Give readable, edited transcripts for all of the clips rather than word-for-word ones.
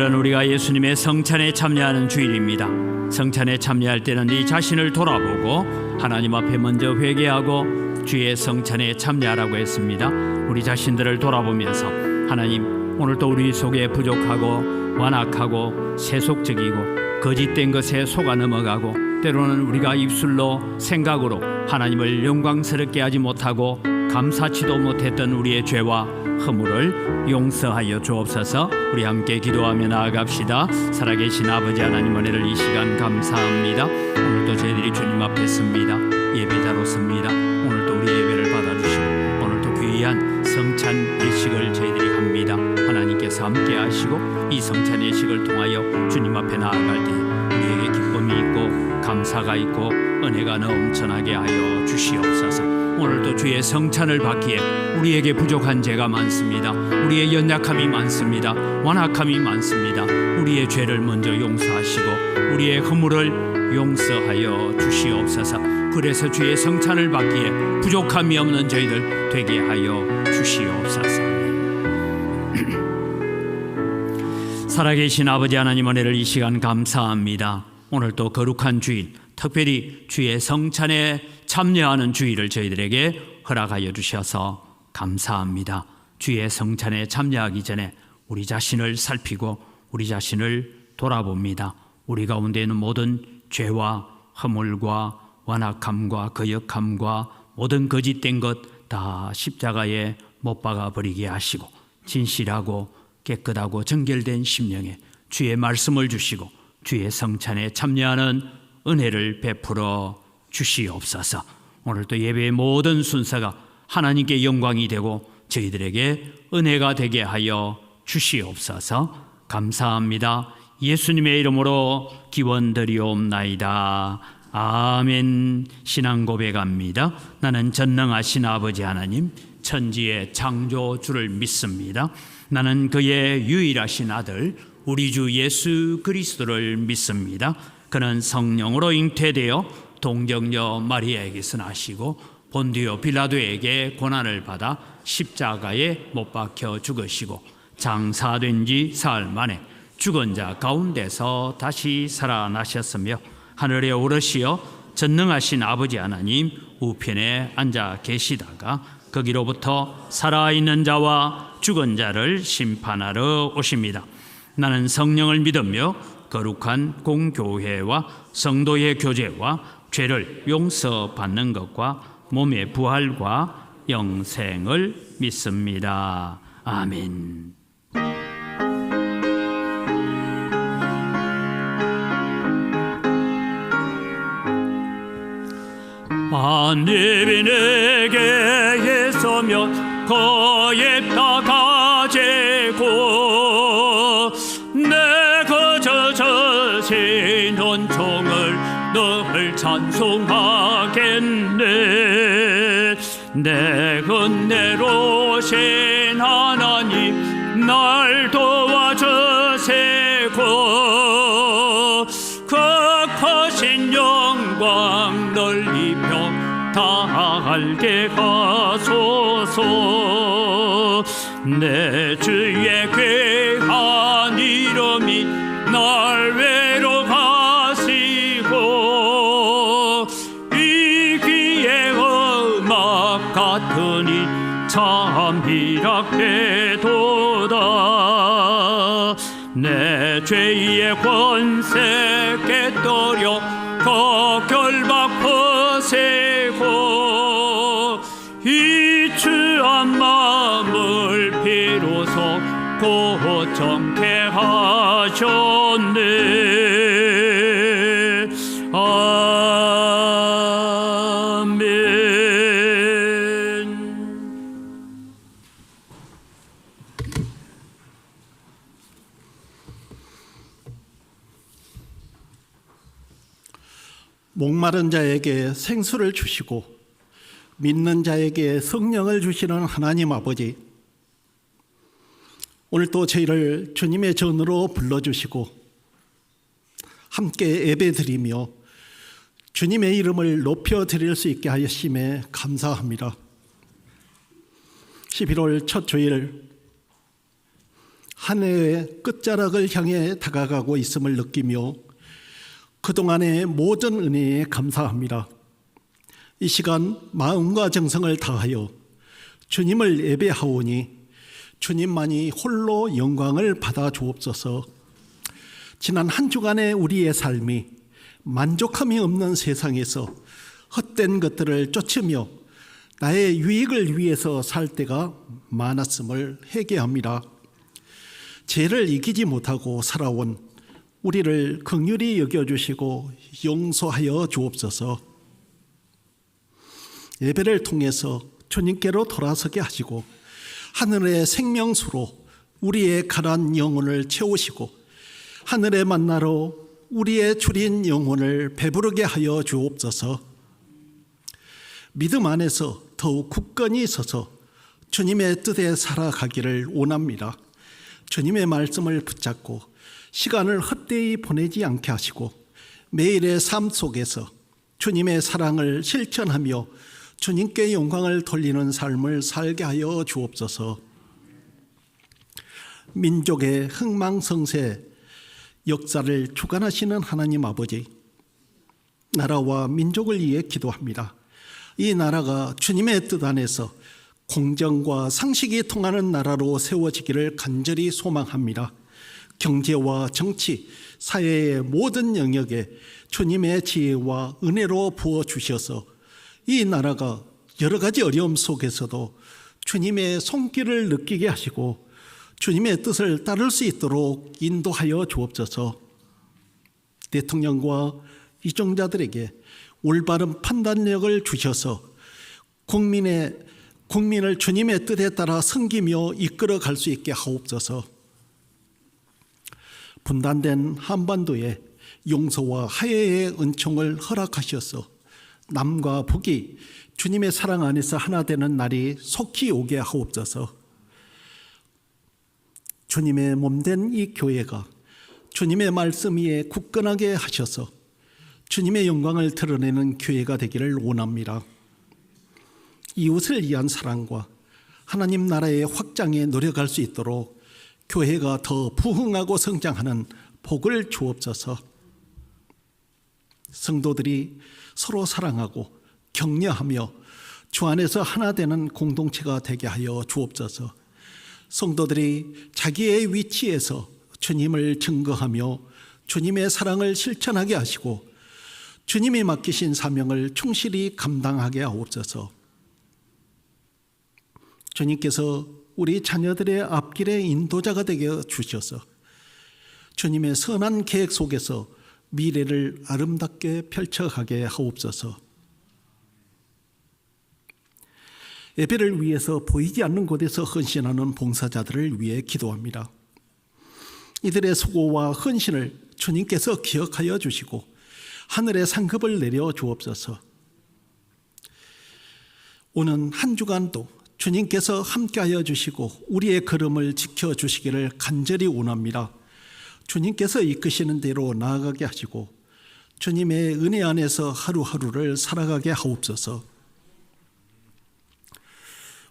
오늘은 우리가 예수님의 성찬에 참여하는 주일입니다. 성찬에 참여할 때는 네 자신을 돌아보고 하나님 앞에 먼저 회개하고 주의 성찬에 참여하라고 했습니다. 우리 자신들을 돌아보면서 하나님, 오늘도 우리 속에 부족하고 완악하고 세속적이고 거짓된 것에 속아 넘어가고 때로는 우리가 입술로 생각으로 하나님을 영광스럽게 하지 못하고 감사치도 못했던 우리의 죄와 허물을 용서하여 주옵소서. 우리 함께 기도하며 나아갑시다. 살아계신 아버지 하나님, 은혜를 이 시간 감사합니다. 오늘도 저희들이 주님 앞에 섭니다. 예배자로 섭니다. 오늘도 우리 예배를 받아주시고 오늘도 귀한 성찬 예식을 저희들이 합니다. 하나님께서 함께 하시고 이 성찬 예식을 통하여 주님 앞에 나아갈 때 우리에게 기쁨이 있고 감사가 있고 은혜가 넘쳐나게 하여 주시옵소서. 오늘도 주의 성찬을 받기에 우리에게 부족한 죄가 많습니다. 우리의 연약함이 많습니다. 완악함이 많습니다. 우리의 죄를 먼저 용서하시고 우리의 허물을 용서하여 주시옵소서. 그래서 주의 성찬을 받기에 부족함이 없는 저희들 되게 하여 주시옵소서. 살아계신 아버지 하나님, 은혜를 이 시간 감사합니다. 오늘도 거룩한 주일, 특별히 주의 성찬에 참여하는 주일을 저희들에게 허락하여 주셔서 감사합니다. 주의 성찬에 참여하기 전에 우리 자신을 살피고 우리 자신을 돌아봅니다. 우리 가운데 있는 모든 죄와 허물과 완악함과 거역함과 모든 거짓된 것 다 십자가에 못 박아 버리게 하시고 진실하고 깨끗하고 정결된 심령에 주의 말씀을 주시고 주의 성찬에 참여하는 은혜를 베풀어 주시옵소서. 오늘도 예배의 모든 순서가 하나님께 영광이 되고 저희들에게 은혜가 되게 하여 주시옵소서. 감사합니다. 예수님의 이름으로 기원드리옵나이다. 아멘. 신앙 고백합니다. 나는 전능하신 아버지 하나님, 천지의 창조주를 믿습니다. 나는 그의 유일하신 아들 우리 주 예수 그리스도를 믿습니다. 그는 성령으로 잉태되어 동정녀 마리아에게서 나시고 본디오 빌라도에게 고난을 받아 십자가에 못 박혀 죽으시고 장사된 지 사흘 만에 죽은 자 가운데서 다시 살아나셨으며 하늘에 오르시어 전능하신 아버지 하나님 우편에 앉아 계시다가 거기로부터 살아있는 자와 죽은 자를 심판하러 오십니다. 나는 성령을 믿으며 거룩한 공교회와 성도의 교제와 죄를 용서받는 것과 몸의 부활과 영생을 믿습니다. 아멘. 만입이 내게 예서면 거액다 가지고 내 거저 저신 헌총을 늘 찬송하겠네. 내 은혜로신 하나님 날 도와주시고 그 크신 영광 널리 다 알게 하소서. 내 주의 귀한 이름이 날 외로가시고 이 귀의 음악 같으니 참 희락되도다. 내 죄의 권세 깨뜨려 그 결박 퍼세고 이 추한 마음을 비로소 고정케 하셨네. 아멘. 목마른 자에게 생수를 주시고 믿는 자에게 성령을 주시는 하나님 아버지, 오늘 또 저희를 주님의 전으로 불러주시고 함께 예배드리며 주님의 이름을 높여드릴 수 있게 하심에 감사합니다. 11월 첫 주일 한 해의 끝자락을 향해 다가가고 있음을 느끼며 그동안의 모든 은혜에 감사합니다. 이 시간 마음과 정성을 다하여 주님을 예배하오니 주님만이 홀로 영광을 받아 주옵소서. 지난 한 주간의 우리의 삶이 만족함이 없는 세상에서 헛된 것들을 쫓으며 나의 유익을 위해서 살 때가 많았음을 회개합니다. 죄를 이기지 못하고 살아온 우리를 긍휼히 여겨주시고 용서하여 주옵소서. 예배를 통해서 주님께로 돌아서게 하시고 하늘의 생명수로 우리의 가난 영혼을 채우시고 하늘의 만나로 우리의 줄인 영혼을 배부르게 하여 주옵소서. 믿음 안에서 더욱 굳건히 서서 주님의 뜻에 살아가기를 원합니다. 주님의 말씀을 붙잡고 시간을 헛되이 보내지 않게 하시고 매일의 삶 속에서 주님의 사랑을 실천하며 주님께 영광을 돌리는 삶을 살게 하여 주옵소서. 민족의 흥망성쇠 역사를 주관하시는 하나님 아버지, 나라와 민족을 위해 기도합니다. 이 나라가 주님의 뜻 안에서 공정과 상식이 통하는 나라로 세워지기를 간절히 소망합니다. 경제와 정치, 사회의 모든 영역에 주님의 지혜와 은혜로 부어주셔서 이 나라가 여러 가지 어려움 속에서도 주님의 손길을 느끼게 하시고 주님의 뜻을 따를 수 있도록 인도하여 주옵소서. 대통령과 이종자들에게 올바른 판단력을 주셔서 국민을 주님의 뜻에 따라 섬기며 이끌어 갈 수 있게 하옵소서. 분단된 한반도에 용서와 화해의 은총을 허락하셔서 남과 북이 주님의 사랑 안에서 하나 되는 날이 속히 오게 하옵소서. 주님의 몸된 이 교회가 주님의 말씀 위에 굳건하게 하셔서 주님의 영광을 드러내는 교회가 되기를 원합니다. 이웃을 위한 사랑과 하나님 나라의 확장에 노력할 수 있도록 교회가 더 부흥하고 성장하는 복을 주옵소서. 성도들이 서로 사랑하고 격려하며 주 안에서 하나 되는 공동체가 되게 하여 주옵소서. 성도들이 자기의 위치에서 주님을 증거하며 주님의 사랑을 실천하게 하시고 주님이 맡기신 사명을 충실히 감당하게 하옵소서. 주님께서 우리 자녀들의 앞길의 인도자가 되게 주셔서 주님의 선한 계획 속에서 미래를 아름답게 펼쳐가게 하옵소서. 예배를 위해서 보이지 않는 곳에서 헌신하는 봉사자들을 위해 기도합니다. 이들의 수고와 헌신을 주님께서 기억하여 주시고 하늘의 상급을 내려 주옵소서. 오는 한 주간도 주님께서 함께하여 주시고 우리의 걸음을 지켜주시기를 간절히 원합니다. 주님께서 이끄시는 대로 나아가게 하시고 주님의 은혜 안에서 하루하루를 살아가게 하옵소서.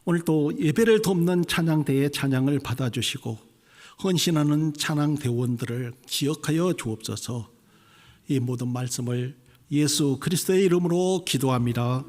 오늘도 예배를 돕는 찬양대의 찬양을 받아주시고 헌신하는 찬양대원들을 기억하여 주옵소서. 이 모든 말씀을 예수 그리스도의 이름으로 기도합니다.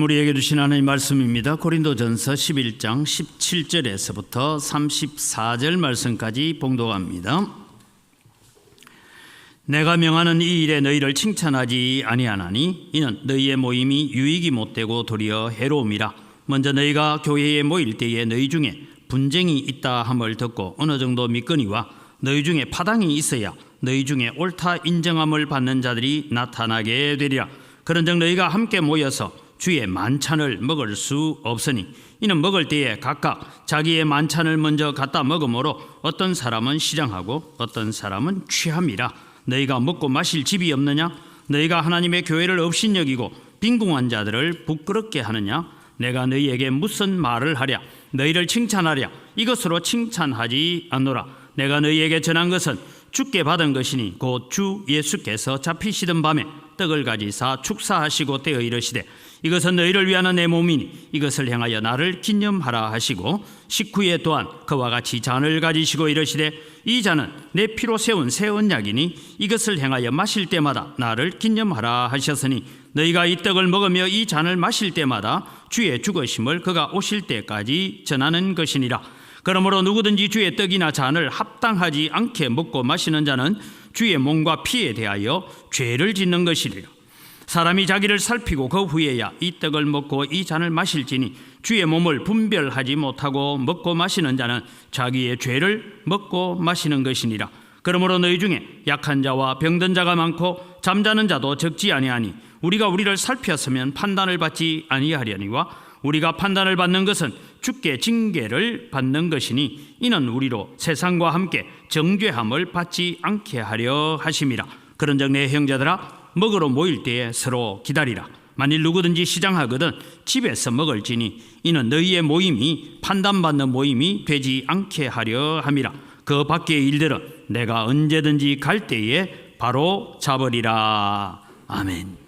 우리에게 주신 하나님 말씀입니다. 고린도전서 11장 17절에서부터 34절 말씀까지 봉독합니다. 내가 명하는 이 일에 너희를 칭찬하지 아니하나니 이는 너희의 모임이 유익이 못되고 도리어 해로움이라. 먼저 너희가 교회에 모일 때에 너희 중에 분쟁이 있다 함을 듣고 어느 정도 믿거니와 너희 중에 파당이 있어야 너희 중에 옳다 인정함을 받는 자들이 나타나게 되리라. 그런즉 너희가 함께 모여서 주의 만찬을 먹을 수 없으니 이는 먹을 때에 각각 자기의 만찬을 먼저 갖다 먹으므로 어떤 사람은 시장하고 어떤 사람은 취함이라. 너희가 먹고 마실 집이 없느냐? 너희가 하나님의 교회를 업신여기고 빈궁한 자들을 부끄럽게 하느냐? 내가 너희에게 무슨 말을 하랴? 너희를 칭찬하랴? 이것으로 칭찬하지 않노라. 내가 너희에게 전한 것은 주께 받은 것이니 곧 주 예수께서 잡히시던 밤에 떡을 가지사 축사하시고 떼어 이르시되 이것은 너희를 위하는 내 몸이니 이것을 행하여 나를 기념하라 하시고 식후에 또한 그와 같이 잔을 가지시고 이르시되 이 잔은 내 피로 세운 새 언약이니 이것을 행하여 마실 때마다 나를 기념하라 하셨으니 너희가 이 떡을 먹으며 이 잔을 마실 때마다 주의 죽으심을 그가 오실 때까지 전하는 것이니라. 그러므로 누구든지 주의 떡이나 잔을 합당하지 않게 먹고 마시는 자는 주의 몸과 피에 대하여 죄를 짓는 것이리라. 사람이 자기를 살피고 그 후에야 이 떡을 먹고 이 잔을 마실지니 주의 몸을 분별하지 못하고 먹고 마시는 자는 자기의 죄를 먹고 마시는 것이니라. 그러므로 너희 중에 약한 자와 병든 자가 많고 잠자는 자도 적지 아니하니 우리가 우리를 살폈으면 판단을 받지 아니하려니와 우리가 판단을 받는 것은 주께 징계를 받는 것이니 이는 우리로 세상과 함께 정죄함을 받지 않게 하려 하심이라. 그런즉 내 형제들아 먹으러 모일 때에 서로 기다리라. 만일 누구든지 시장하거든 집에서 먹을지니 이는 너희의 모임이 판단받는 모임이 되지 않게 하려 함이라. 그 밖의 일들은 내가 언제든지 갈 때에 바로 잡으리라. 아멘.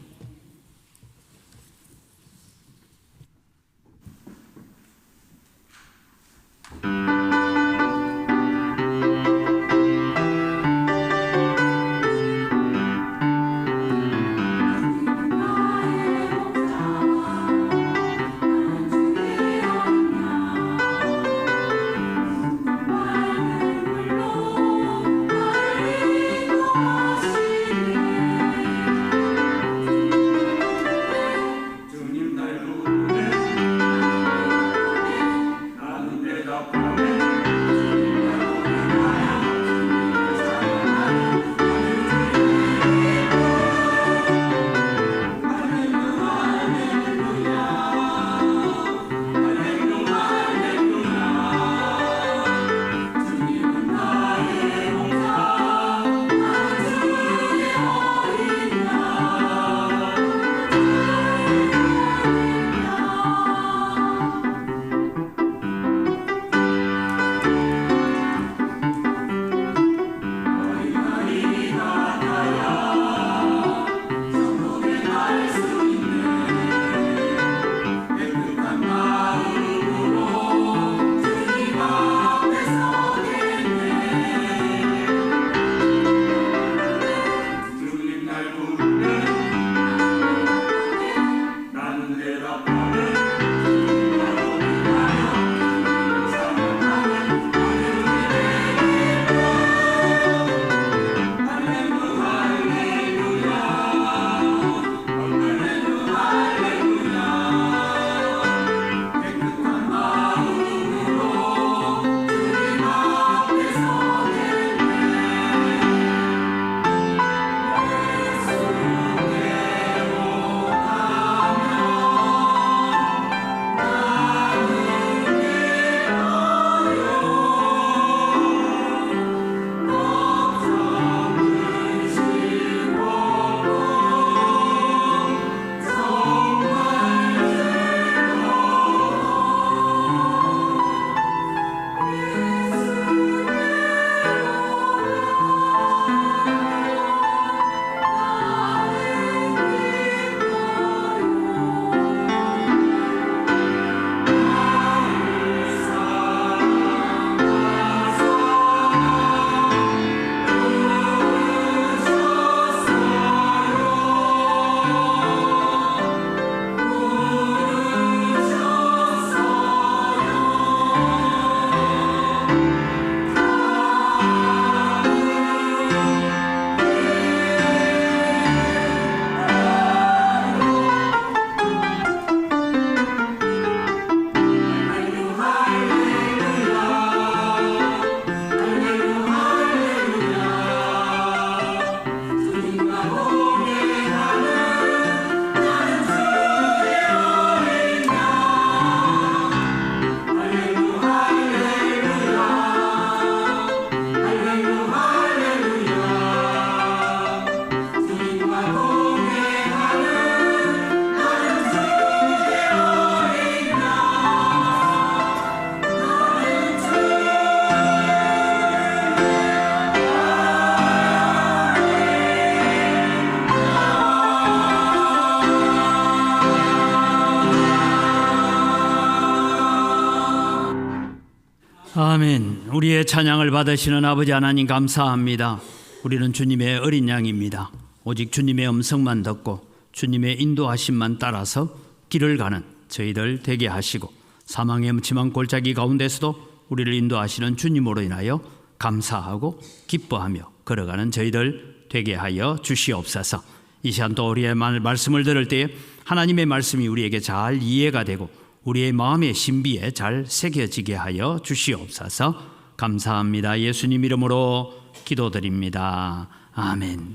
아멘. 우리의 찬양을 받으시는 아버지 하나님 감사합니다. 우리는 주님의 어린 양입니다. 오직 주님의 음성만 듣고 주님의 인도하심만 따라서 길을 가는 저희들 되게 하시고 사망의 음침한 골짜기 가운데서도 우리를 인도하시는 주님으로 인하여 감사하고 기뻐하며 걸어가는 저희들 되게 하여 주시옵소서. 이 시간 또 우리의 말씀을 들을 때에 하나님의 말씀이 우리에게 잘 이해가 되고 우리의 마음의 신비에 잘 새겨지게 하여 주시옵소서. 감사합니다. 예수님 이름으로 기도드립니다. 아멘.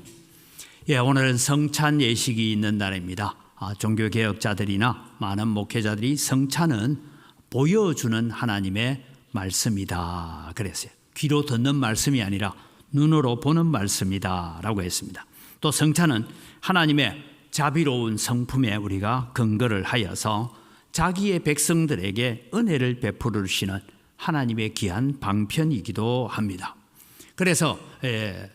오늘은 성찬 예식이 있는 날입니다. 종교개혁자들이나 많은 목회자들이 성찬은 보여주는 하나님의 말씀이다 그랬어요. 귀로 듣는 말씀이 아니라 눈으로 보는 말씀이다 라고 했습니다. 또 성찬은 하나님의 자비로운 성품에 우리가 근거를 하여서 자기의 백성들에게 은혜를 베푸시는 하나님의 귀한 방편이기도 합니다. 그래서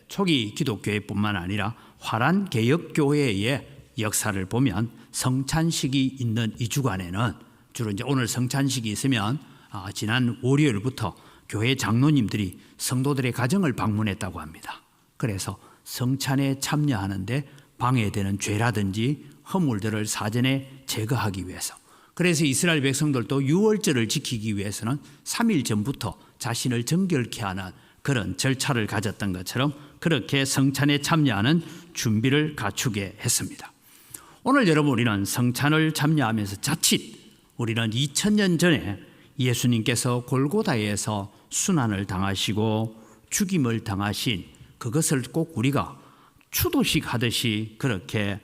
초기 기독교회뿐만 아니라 화란 개혁교회의 역사를 보면 성찬식이 있는 이 주간에는 주로 이제 오늘 성찬식이 있으면 지난 월요일부터 교회 장로님들이 성도들의 가정을 방문했다고 합니다. 그래서 성찬에 참여하는데 방해되는 죄라든지 허물들을 사전에 제거하기 위해서, 그래서 이스라엘 백성들도 유월절을 지키기 위해서는 3일 전부터 자신을 정결케 하는 그런 절차를 가졌던 것처럼 그렇게 성찬에 참여하는 준비를 갖추게 했습니다. 오늘 여러분, 우리는 성찬을 참여하면서 자칫 우리는 2000년 전에 예수님께서 골고다에서 순환을 당하시고 죽임을 당하신 그것을 꼭 우리가 추도식 하듯이 그렇게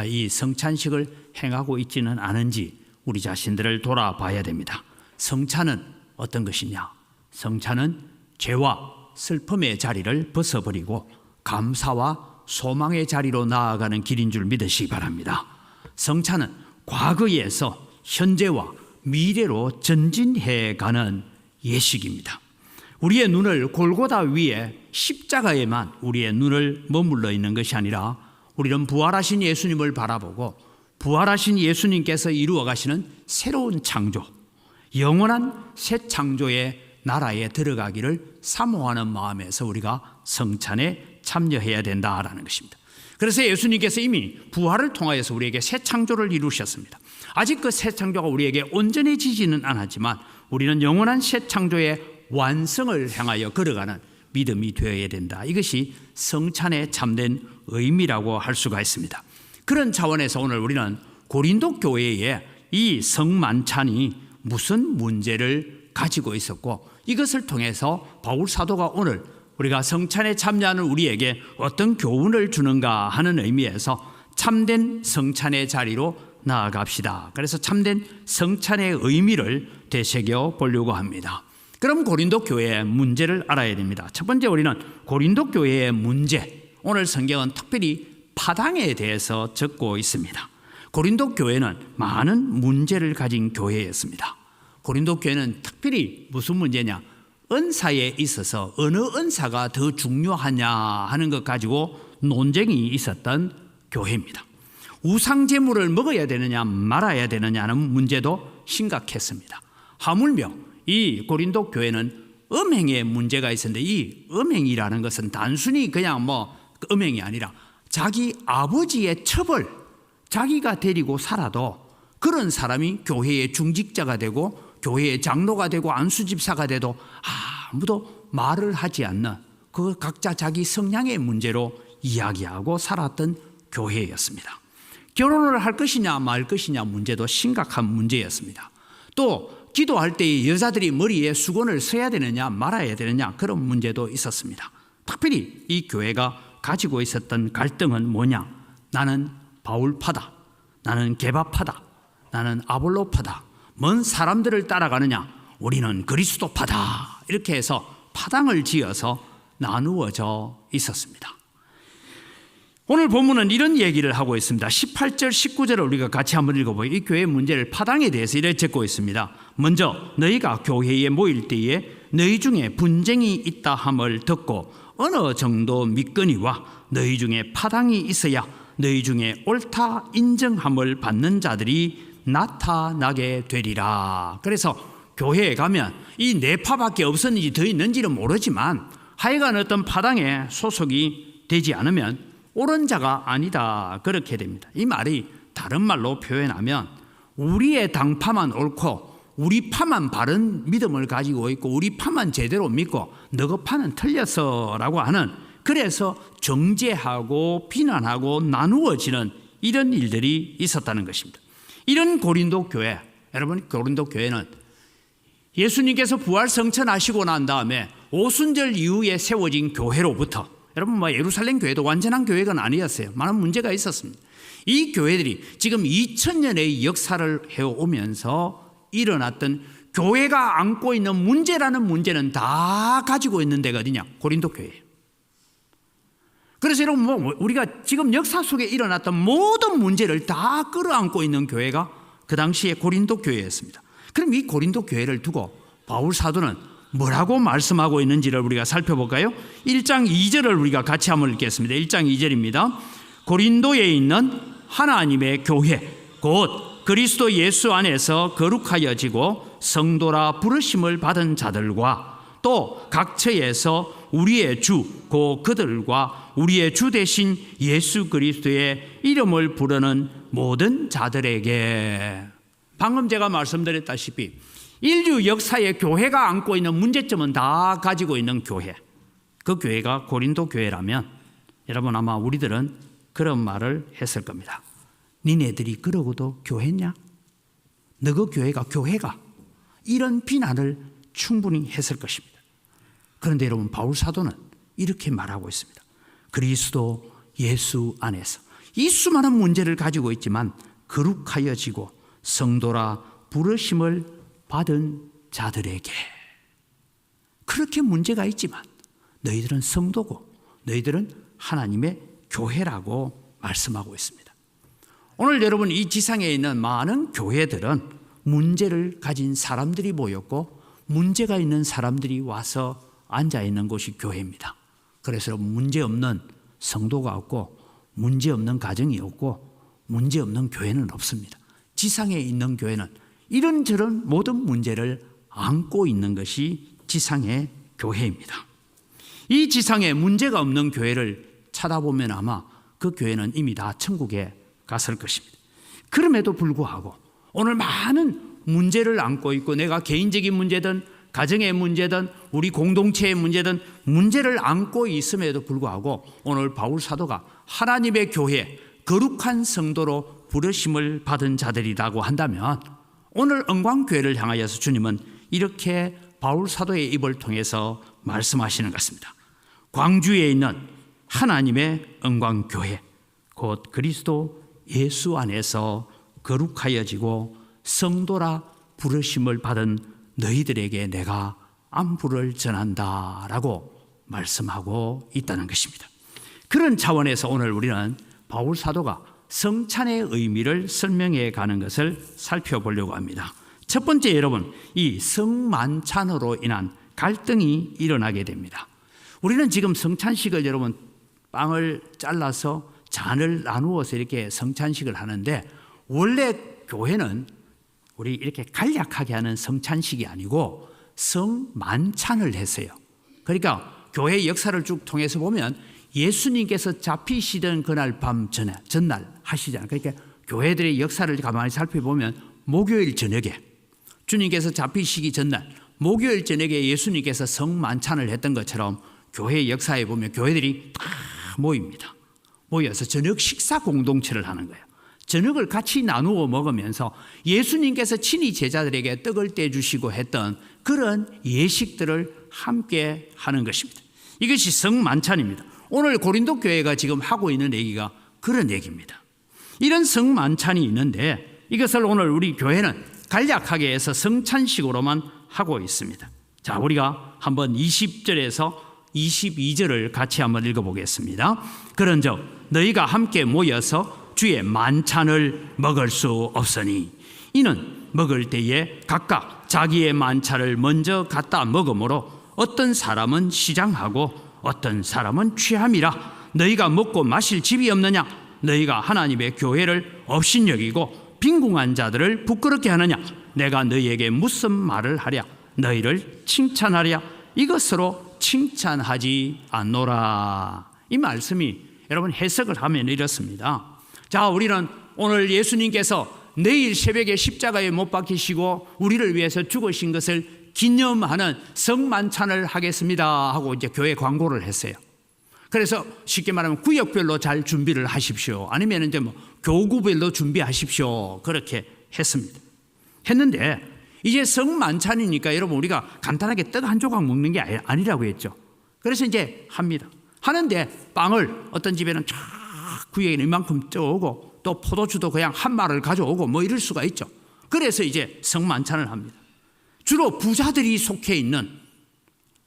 이 성찬식을 행하고 있지는 않은지 우리 자신들을 돌아봐야 됩니다. 성찬은 어떤 것이냐? 성찬은 죄와 슬픔의 자리를 벗어버리고 감사와 소망의 자리로 나아가는 길인 줄 믿으시기 바랍니다. 성찬은 과거에서 현재와 미래로 전진해가는 예식입니다. 우리의 눈을 골고다 위에 십자가에만 우리의 눈을 머물러 있는 것이 아니라 우리는 부활하신 예수님을 바라보고 부활하신 예수님께서 이루어 가시는 새로운 창조, 영원한 새 창조의 나라에 들어가기를 사모하는 마음에서 우리가 성찬에 참여해야 된다라는 것입니다. 그래서 예수님께서 이미 부활을 통하여서 우리에게 새 창조를 이루셨습니다. 아직 그 새 창조가 우리에게 온전해지지는 않았지만 우리는 영원한 새 창조의 완성을 향하여 걸어가는 믿음이 되어야 된다. 이것이 성찬의 참된 의미라고 할 수가 있습니다. 그런 차원에서 오늘 우리는 고린도 교회에 이 성만찬이 무슨 문제를 가지고 있었고 이것을 통해서 바울 사도가 오늘 우리가 성찬에 참여하는 우리에게 어떤 교훈을 주는가 하는 의미에서 참된 성찬의 자리로 나아갑시다. 그래서 참된 성찬의 의미를 되새겨 보려고 합니다. 그럼 고린도 교회의 문제를 알아야 됩니다. 첫 번째, 우리는 고린도 교회의 문제, 오늘 성경은 특별히 파당에 대해서 적고 있습니다. 고린도 교회는 많은 문제를 가진 교회였습니다. 고린도 교회는 특별히 무슨 문제냐? 은사에 있어서 어느 은사가 더 중요하냐 하는 것 가지고 논쟁이 있었던 교회입니다. 우상 제물을 먹어야 되느냐 말아야 되느냐 하는 문제도 심각했습니다. 하물며 이 고린도 교회는 음행의 문제가 있었는데 이 음행이라는 것은 단순히 그냥 음행이 아니라 자기 아버지의 첩을 자기가 데리고 살아도 그런 사람이 교회의 중직자가 되고 교회의 장로가 되고 안수집사가 돼도 아무도 말을 하지 않는 그 각자 자기 성향의 문제로 이야기하고 살았던 교회였습니다. 결혼을 할 것이냐 말 것이냐 문제도 심각한 문제였습니다. 또 기도할 때 여자들이 머리에 수건을 써야 되느냐 말아야 되느냐 그런 문제도 있었습니다. 특별히 이 교회가 가지고 있었던 갈등은 뭐냐? 나는 바울파다, 나는 게바파다, 나는 아볼로파다, 먼 사람들을 따라가느냐, 우리는 그리스도파다, 이렇게 해서 파당을 지어서 나누어져 있었습니다. 오늘 본문은 이런 얘기를 하고 있습니다. 18절 19절을 우리가 같이 한번 읽어보요. 이 교회의 문제를 파당에 대해서 이렇게 적고 있습니다. 먼저 너희가 교회에 모일 때에 너희 중에 분쟁이 있다 함을 듣고 어느 정도 믿거니와 너희 중에 파당이 있어야 너희 중에 옳다 인정함을 받는 자들이 나타나게 되리라. 그래서 교회에 가면 이 네 파밖에 없었는지 더 있는지는 모르지만 하여간 어떤 파당에 소속이 되지 않으면 옳은 자가 아니다, 그렇게 됩니다. 이 말이 다른 말로 표현하면 우리의 당파만 옳고 우리 파만 바른 믿음을 가지고 있고 우리 파만 제대로 믿고 너그 파는 틀렸어 라고 하는, 그래서 정죄하고 비난하고 나누어지는 이런 일들이 있었다는 것입니다. 이런 고린도 교회, 여러분 고린도 교회는 예수님께서 부활 성천하시고 난 다음에 오순절 이후에 세워진 교회로부터, 여러분 예루살렘 교회도 완전한 교회가 아니었어요. 많은 문제가 있었습니다. 이 교회들이 지금 2000년의 역사를 해오면서 일어났던 교회가 안고 있는 문제라는 문제는 다 가지고 있는 데가 어디냐? 고린도 교회예요. 그래서 여러분 우리가 지금 역사 속에 일어났던 모든 문제를 다 끌어안고 있는 교회가 그 당시에 고린도 교회였습니다. 그럼 이 고린도 교회를 두고 바울 사도는 뭐라고 말씀하고 있는지를 우리가 살펴볼까요? 1장 2절을 우리가 같이 한번 읽겠습니다. 1장 2절입니다. 고린도에 있는 하나님의 교회 곧 그리스도 예수 안에서 거룩하여지고 성도라 부르심을 받은 자들과 또 각처에서 우리의 주 곧 그들과 우리의 주 대신 예수 그리스도의 이름을 부르는 모든 자들에게. 방금 제가 말씀드렸다시피 인류 역사의 교회가 안고 있는 문제점은 다 가지고 있는 교회, 그 교회가 고린도 교회라면 여러분 아마 우리들은 그런 말을 했을 겁니다. 니네들이 그러고도 교회냐? 너그 교회가 교회가? 이런 비난을 충분히 했을 것입니다. 그런데 여러분 바울 사도는 이렇게 말하고 있습니다. 그리스도 예수 안에서 이 수많은 문제를 가지고 있지만 거룩하여지고 성도라 부르심을 받은 자들에게, 그렇게 문제가 있지만 너희들은 성도고 너희들은 하나님의 교회라고 말씀하고 있습니다. 오늘 여러분 이 지상에 있는 많은 교회들은 문제를 가진 사람들이 모였고 문제가 있는 사람들이 와서 앉아 있는 곳이 교회입니다. 그래서 문제 없는 성도가 없고 문제 없는 가정이 없고 문제 없는 교회는 없습니다. 지상에 있는 교회는 이런저런 모든 문제를 안고 있는 것이 지상의 교회입니다. 이 지상에 문제가 없는 교회를 찾아보면 아마 그 교회는 이미 다 천국에 갔을 것입니다. 그럼에도 불구하고 오늘 많은 문제를 안고 있고 내가 개인적인 문제든 가정의 문제든 우리 공동체의 문제든 문제를 안고 있음에도 불구하고 오늘 바울 사도가 하나님의 교회 거룩한 성도로 부르심을 받은 자들이라고 한다면 오늘 영광교회를 향하여서 주님은 이렇게 바울 사도의 입을 통해서 말씀하시는 것 같습니다. 광주에 있는 하나님의 영광교회 곧 그리스도 예수 안에서 거룩하여지고 성도라 부르심을 받은 너희들에게 내가 안부를 전한다라고 말씀하고 있다는 것입니다. 그런 차원에서 오늘 우리는 바울 사도가 성찬의 의미를 설명해 가는 것을 살펴보려고 합니다. 첫 번째 여러분, 이 성만찬으로 인한 갈등이 일어나게 됩니다. 우리는 지금 성찬식을 여러분 빵을 잘라서 잔을 나누어서 이렇게 성찬식을 하는데 원래 교회는 우리 이렇게 간략하게 하는 성찬식이 아니고 성만찬을 했어요. 그러니까 교회의 역사를 쭉 통해서 보면 예수님께서 잡히시던 그날 밤 전날 하시잖아요. 그러니까 교회들의 역사를 가만히 살펴보면 목요일 저녁에 주님께서 잡히시기 전날 목요일 저녁에 예수님께서 성만찬을 했던 것처럼 교회의 역사에 보면 교회들이 다 모입니다. 모여서 저녁 식사 공동체를 하는 거예요. 저녁을 같이 나누어 먹으면서 예수님께서 친히 제자들에게 떡을 떼주시고 했던 그런 예식들을 함께 하는 것입니다. 이것이 성만찬입니다. 오늘 고린도 교회가 지금 하고 있는 얘기가 그런 얘기입니다. 이런 성만찬이 있는데 이것을 오늘 우리 교회는 간략하게 해서 성찬식으로만 하고 있습니다. 자, 우리가 한번 20절에서 22절을 같이 한번 읽어보겠습니다. 그런즉 너희가 함께 모여서 주의 만찬을 먹을 수 없으니 이는 먹을 때에 각각 자기의 만찬을 먼저 갖다 먹으므로 어떤 사람은 시장하고 어떤 사람은 취함이라. 너희가 먹고 마실 집이 없느냐? 너희가 하나님의 교회를 업신여기고 빈궁한 자들을 부끄럽게 하느냐? 내가 너희에게 무슨 말을 하랴? 너희를 칭찬하랴? 이것으로 칭찬하지 않노라. 이 말씀이 여러분 해석을 하면 이렇습니다. 자, 우리는 오늘 예수님께서 내일 새벽에 십자가에 못 박히시고 우리를 위해서 죽으신 것을 기념하는 성만찬을 하겠습니다 하고 이제 교회 광고를 했어요. 그래서 쉽게 말하면 구역별로 잘 준비를 하십시오. 아니면 이제 뭐 교구별로 준비하십시오. 그렇게 했는데 이제 성만찬이니까 여러분 우리가 간단하게 떡 한 조각 먹는 게 아니라고 했죠. 그래서 이제 합니다. 하는데 빵을 어떤 집에는 쫙 구역에는 이만큼 쪄오고 또 포도주도 그냥 한 말을 가져오고 뭐 이럴 수가 있죠. 그래서 이제 성만찬을 합니다. 주로 부자들이 속해 있는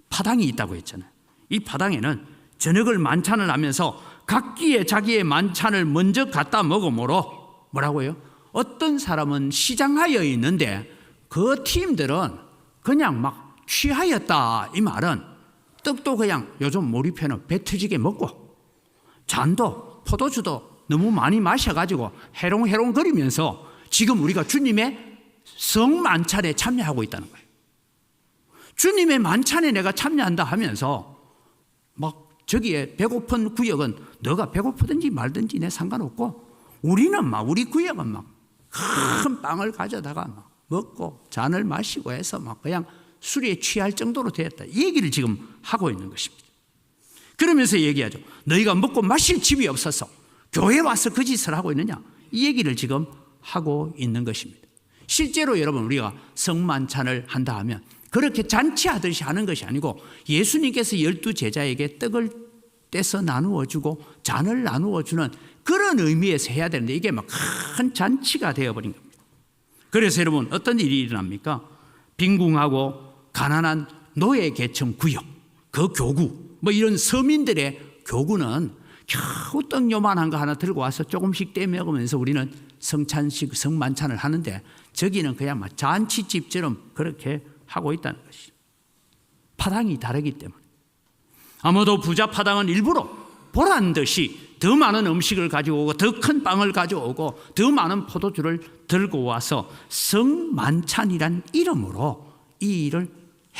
파당이 있다고 했잖아요. 이 파당에는 저녁을 만찬을 하면서 각기의 자기의 만찬을 먼저 갖다 먹으므로 뭐라고요? 어떤 사람은 시장하여 있는데 그 팀들은 그냥 막 취하였다. 이 말은 떡도 그냥 요즘 몰입해는 배 터지게 먹고 잔도 포도주도 너무 많이 마셔가지고 해롱해롱 거리면서 지금 우리가 주님의 성만찬에 참여하고 있다는 거예요. 주님의 만찬에 내가 참여한다 하면서 막 저기에 배고픈 구역은 너가 배고프든지 말든지 내 상관없고 우리는 막 우리 구역은 막 큰 빵을 가져다가 막 먹고 잔을 마시고 해서 막 그냥 술에 취할 정도로 되었다. 이 얘기를 지금 하고 있는 것입니다. 그러면서 얘기하죠. 너희가 먹고 마실 집이 없어서 교회 와서 그 짓을 하고 있느냐? 이 얘기를 지금 하고 있는 것입니다. 실제로 여러분 우리가 성만찬을 한다 하면 그렇게 잔치하듯이 하는 것이 아니고 예수님께서 12 제자에게 떡을 떼서 나누어 주고 잔을 나누어 주는 그런 의미에서 해야 되는데 이게 막 큰 잔치가 되어버린 겁니다. 그래서 여러분 어떤 일이 일어납니까? 빈궁하고 가난한 노예 계층 구역, 그 교구, 뭐 이런 서민들의 교구는 겨우 떡 요만한 거 하나 들고 와서 조금씩 떼먹으면서 우리는 성찬식, 성만찬을 하는데 저기는 그냥 막 잔치집처럼 그렇게 하고 있다는 것이 파당이 다르기 때문에 아무도 부자 파당은 일부러 보란 듯이 더 많은 음식을 가지고 오고 더 큰 빵을 가져오고 더 많은 포도주를 들고 와서 성만찬이란 이름으로 이 일을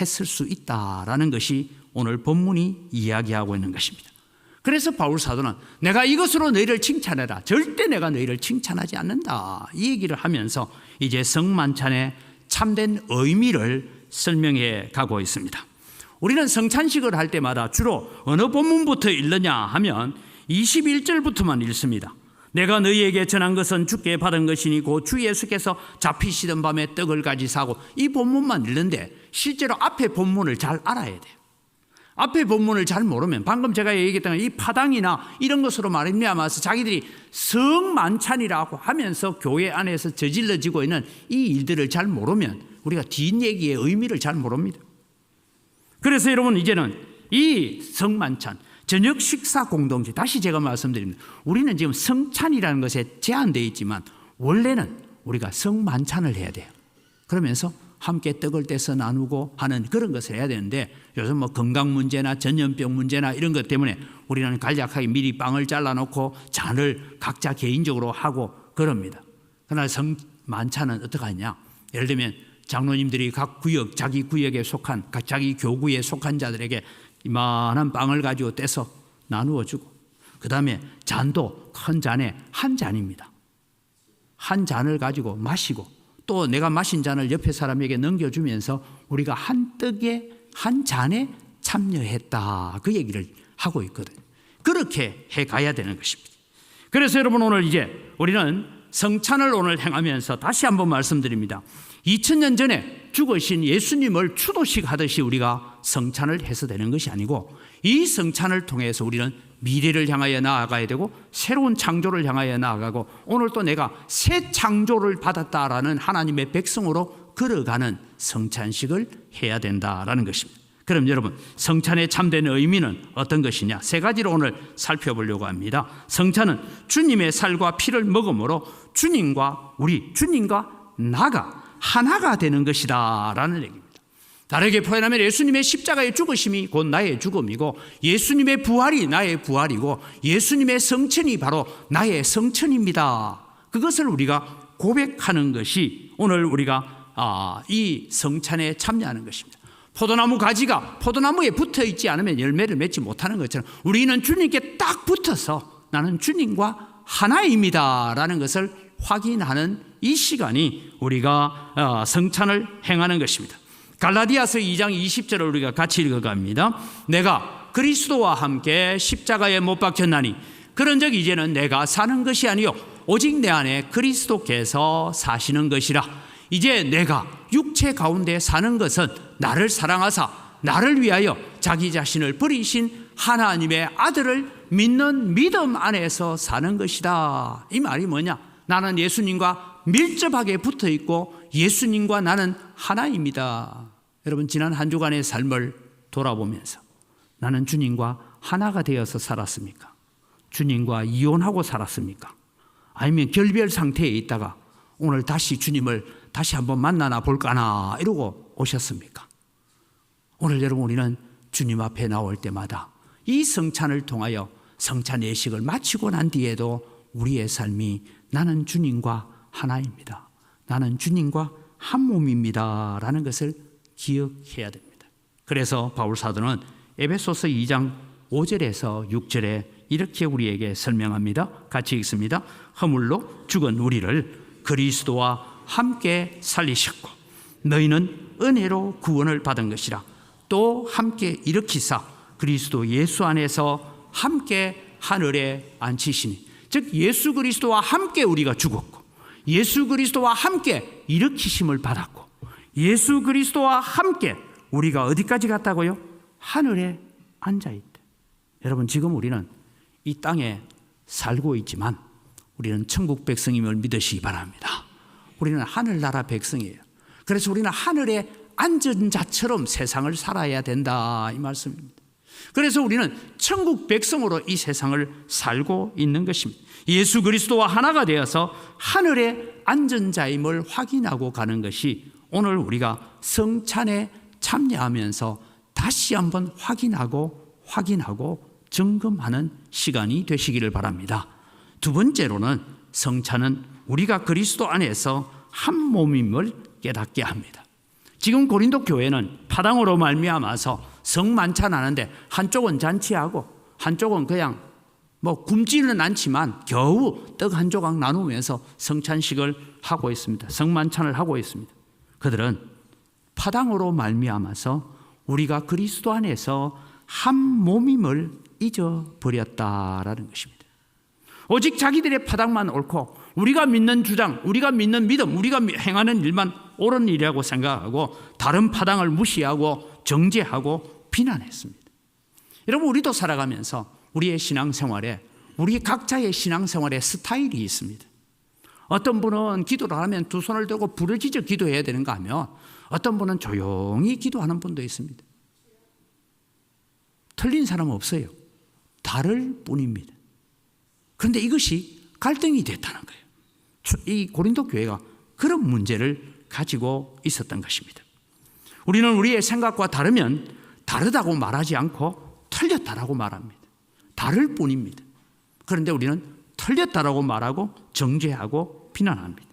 했을 수 있다라는 것이 오늘 본문이 이야기하고 있는 것입니다. 그래서 바울 사도는 내가 이것으로 너희를 칭찬해라. 절대 내가 너희를 칭찬하지 않는다. 이 얘기를 하면서 이제 성만찬의 참된 의미를 설명해 가고 있습니다. 우리는 성찬식을 할 때마다 주로 어느 본문부터 읽느냐 하면 21절부터만 읽습니다. 내가 너희에게 전한 것은 주께 받은 것이니 곧 주 예수께서 잡히시던 밤에 떡을 가지사고 이 본문만 읽는데 실제로 앞에 본문을 잘 알아야 돼요. 앞에 본문을 잘 모르면 방금 제가 얘기했던 이 파당이나 이런 것으로 말미암아서 자기들이 성만찬이라고 하면서 교회 안에서 저질러지고 있는 이 일들을 잘 모르면 우리가 뒷얘기의 의미를 잘 모릅니다. 그래서 여러분 이제는 이 성만찬 저녁 식사 공동체 다시 제가 말씀드립니다. 우리는 지금 성찬이라는 것에 제한되어 있지만 원래는 우리가 성만찬을 해야 돼요. 그러면서 함께 떡을 떼서 나누고 하는 그런 것을 해야 되는데 요즘 뭐 건강 문제나 전염병 문제나 이런 것 때문에 우리는 간략하게 미리 빵을 잘라놓고 잔을 각자 개인적으로 하고 그럽니다. 그러나 성만찬은 어떻게 하냐? 예를 들면 장로님들이 각 구역 자기 구역에 속한 자기 교구에 속한 자들에게 이만한 빵을 가지고 떼서 나누어 주고 그 다음에 잔도 큰 잔에 한 잔입니다. 한 잔을 가지고 마시고 또 내가 마신 잔을 옆에 사람에게 넘겨주면서 우리가 한 떡에 한 잔에 참여했다. 그 얘기를 하고 있거든요. 그렇게 해가야 되는 것입니다. 그래서 여러분 오늘 이제 우리는 성찬을 오늘 행하면서 다시 한번 말씀드립니다. 2000년 전에 죽으신 예수님을 추도식 하듯이 우리가 성찬을 해서 되는 것이 아니고 이 성찬을 통해서 우리는 미래를 향하여 나아가야 되고 새로운 창조를 향하여 나아가고 오늘 또 내가 새 창조를 받았다라는 하나님의 백성으로 걸어가는 성찬식을 해야 된다라는 것입니다. 그럼 여러분 성찬의 참된 의미는 어떤 것이냐? 세 가지로 오늘 살펴보려고 합니다. 성찬은 주님의 살과 피를 먹음으로 주님과 나가 하나가 되는 것이다 라는 얘기입니다. 다르게 표현하면 예수님의 십자가의 죽으심이 곧 나의 죽음이고 예수님의 부활이 나의 부활이고 예수님의 성천이 바로 나의 성천입니다. 그것을 우리가 고백하는 것이 오늘 우리가 이 성찬에 참여하는 것입니다. 포도나무 가지가 포도나무에 붙어 있지 않으면 열매를 맺지 못하는 것처럼 우리는 주님께 딱 붙어서 나는 주님과 하나입니다 라는 것을 확인하는 이 시간이 우리가 성찬을 행하는 것입니다. 갈라디아서 2장 20절을 우리가 같이 읽어갑니다. 내가 그리스도와 함께 십자가에 못 박혔나니 그런즉 이제는 내가 사는 것이 아니요 오직 내 안에 그리스도께서 사시는 것이라. 이제 내가 육체 가운데 사는 것은 나를 사랑하사 나를 위하여 자기 자신을 버리신 하나님의 아들을 믿는 믿음 안에서 사는 것이다. 이 말이 뭐냐? 나는 예수님과 밀접하게 붙어 있고 예수님과 나는 하나입니다. 여러분, 지난 한 주간의 삶을 돌아보면서 나는 주님과 하나가 되어서 살았습니까? 주님과 이혼하고 살았습니까? 아니면 결별 상태에 있다가 오늘 다시 주님을 다시 한번 만나나 볼까나 이러고 오셨습니까? 오늘 여러분, 우리는 주님 앞에 나올 때마다 이 성찬을 통하여 성찬 예식을 마치고 난 뒤에도 우리의 삶이 나는 주님과 하나입니다. 나는 주님과 한 몸입니다 라는 것을 기억해야 됩니다. 그래서 바울 사도는 에베소서 2장 5절에서 6절에 이렇게 우리에게 설명합니다. 같이 읽습니다. 허물로 죽은 우리를 그리스도와 함께 살리셨고 너희는 은혜로 구원을 받은 것이라. 또 함께 일으키사 그리스도 예수 안에서 함께 하늘에 앉히시니. 즉 예수 그리스도와 함께 우리가 죽었고 예수 그리스도와 함께 일으키심을 받았고 예수 그리스도와 함께 우리가 어디까지 갔다고요? 하늘에 앉아있다. 여러분, 지금 우리는 이 땅에 살고 있지만 우리는 천국 백성임을 믿으시기 바랍니다. 우리는 하늘나라 백성이에요. 그래서 우리는 하늘에 앉은 자처럼 세상을 살아야 된다, 이 말씀입니다. 그래서 우리는 천국 백성으로 이 세상을 살고 있는 것입니다. 예수 그리스도와 하나가 되어서 하늘에 앉은 자임을 확인하고 가는 것이 오늘 우리가 성찬에 참여하면서 다시 한번 확인하고 점검하는 시간이 되시기를 바랍니다. 두 번째로는 성찬은 우리가 그리스도 안에서 한 몸임을 깨닫게 합니다. 지금 고린도 교회는 파당으로 말미암아서 성만찬하는데 한쪽은 잔치하고 한쪽은 그냥 굶지는 않지만 겨우 떡 한 조각 나누면서 성찬식을 하고 있습니다. 성만찬을 하고 있습니다. 그들은 파당으로 말미암아서 우리가 그리스도 안에서 한 몸임을 잊어버렸다라는 것입니다. 오직 자기들의 파당만 옳고 우리가 믿는 주장, 우리가 믿는 믿음, 우리가 행하는 일만 옳은 일이라고 생각하고 다른 파당을 무시하고 정죄하고 비난했습니다. 여러분, 우리도 살아가면서 우리의 신앙생활에 우리 각자의 신앙생활에 스타일이 있습니다. 어떤 분은 기도를 하면 두 손을 들고 부르짖어 기도해야 되는가 하면 어떤 분은 조용히 기도하는 분도 있습니다. 틀린 사람은 없어요. 다를 뿐입니다. 그런데 이것이 갈등이 됐다는 거예요. 이 고린도 교회가 그런 문제를 가지고 있었던 것입니다. 우리는 우리의 생각과 다르면 다르다고 말하지 않고 틀렸다라고 말합니다. 다를 뿐입니다. 그런데 우리는 틀렸다라고 말하고 정죄하고 비난합니다.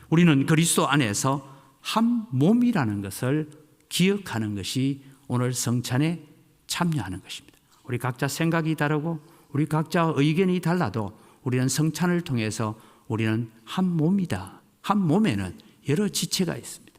우리는 그리스도 안에서 한 몸이라는 것을 기억하는 것이 오늘 성찬에 참여하는 것입니다. 우리 각자 생각이 다르고 우리 각자 의견이 달라도 우리는 성찬을 통해서 우리는 한 몸이다. 한 몸에는 여러 지체가 있습니다.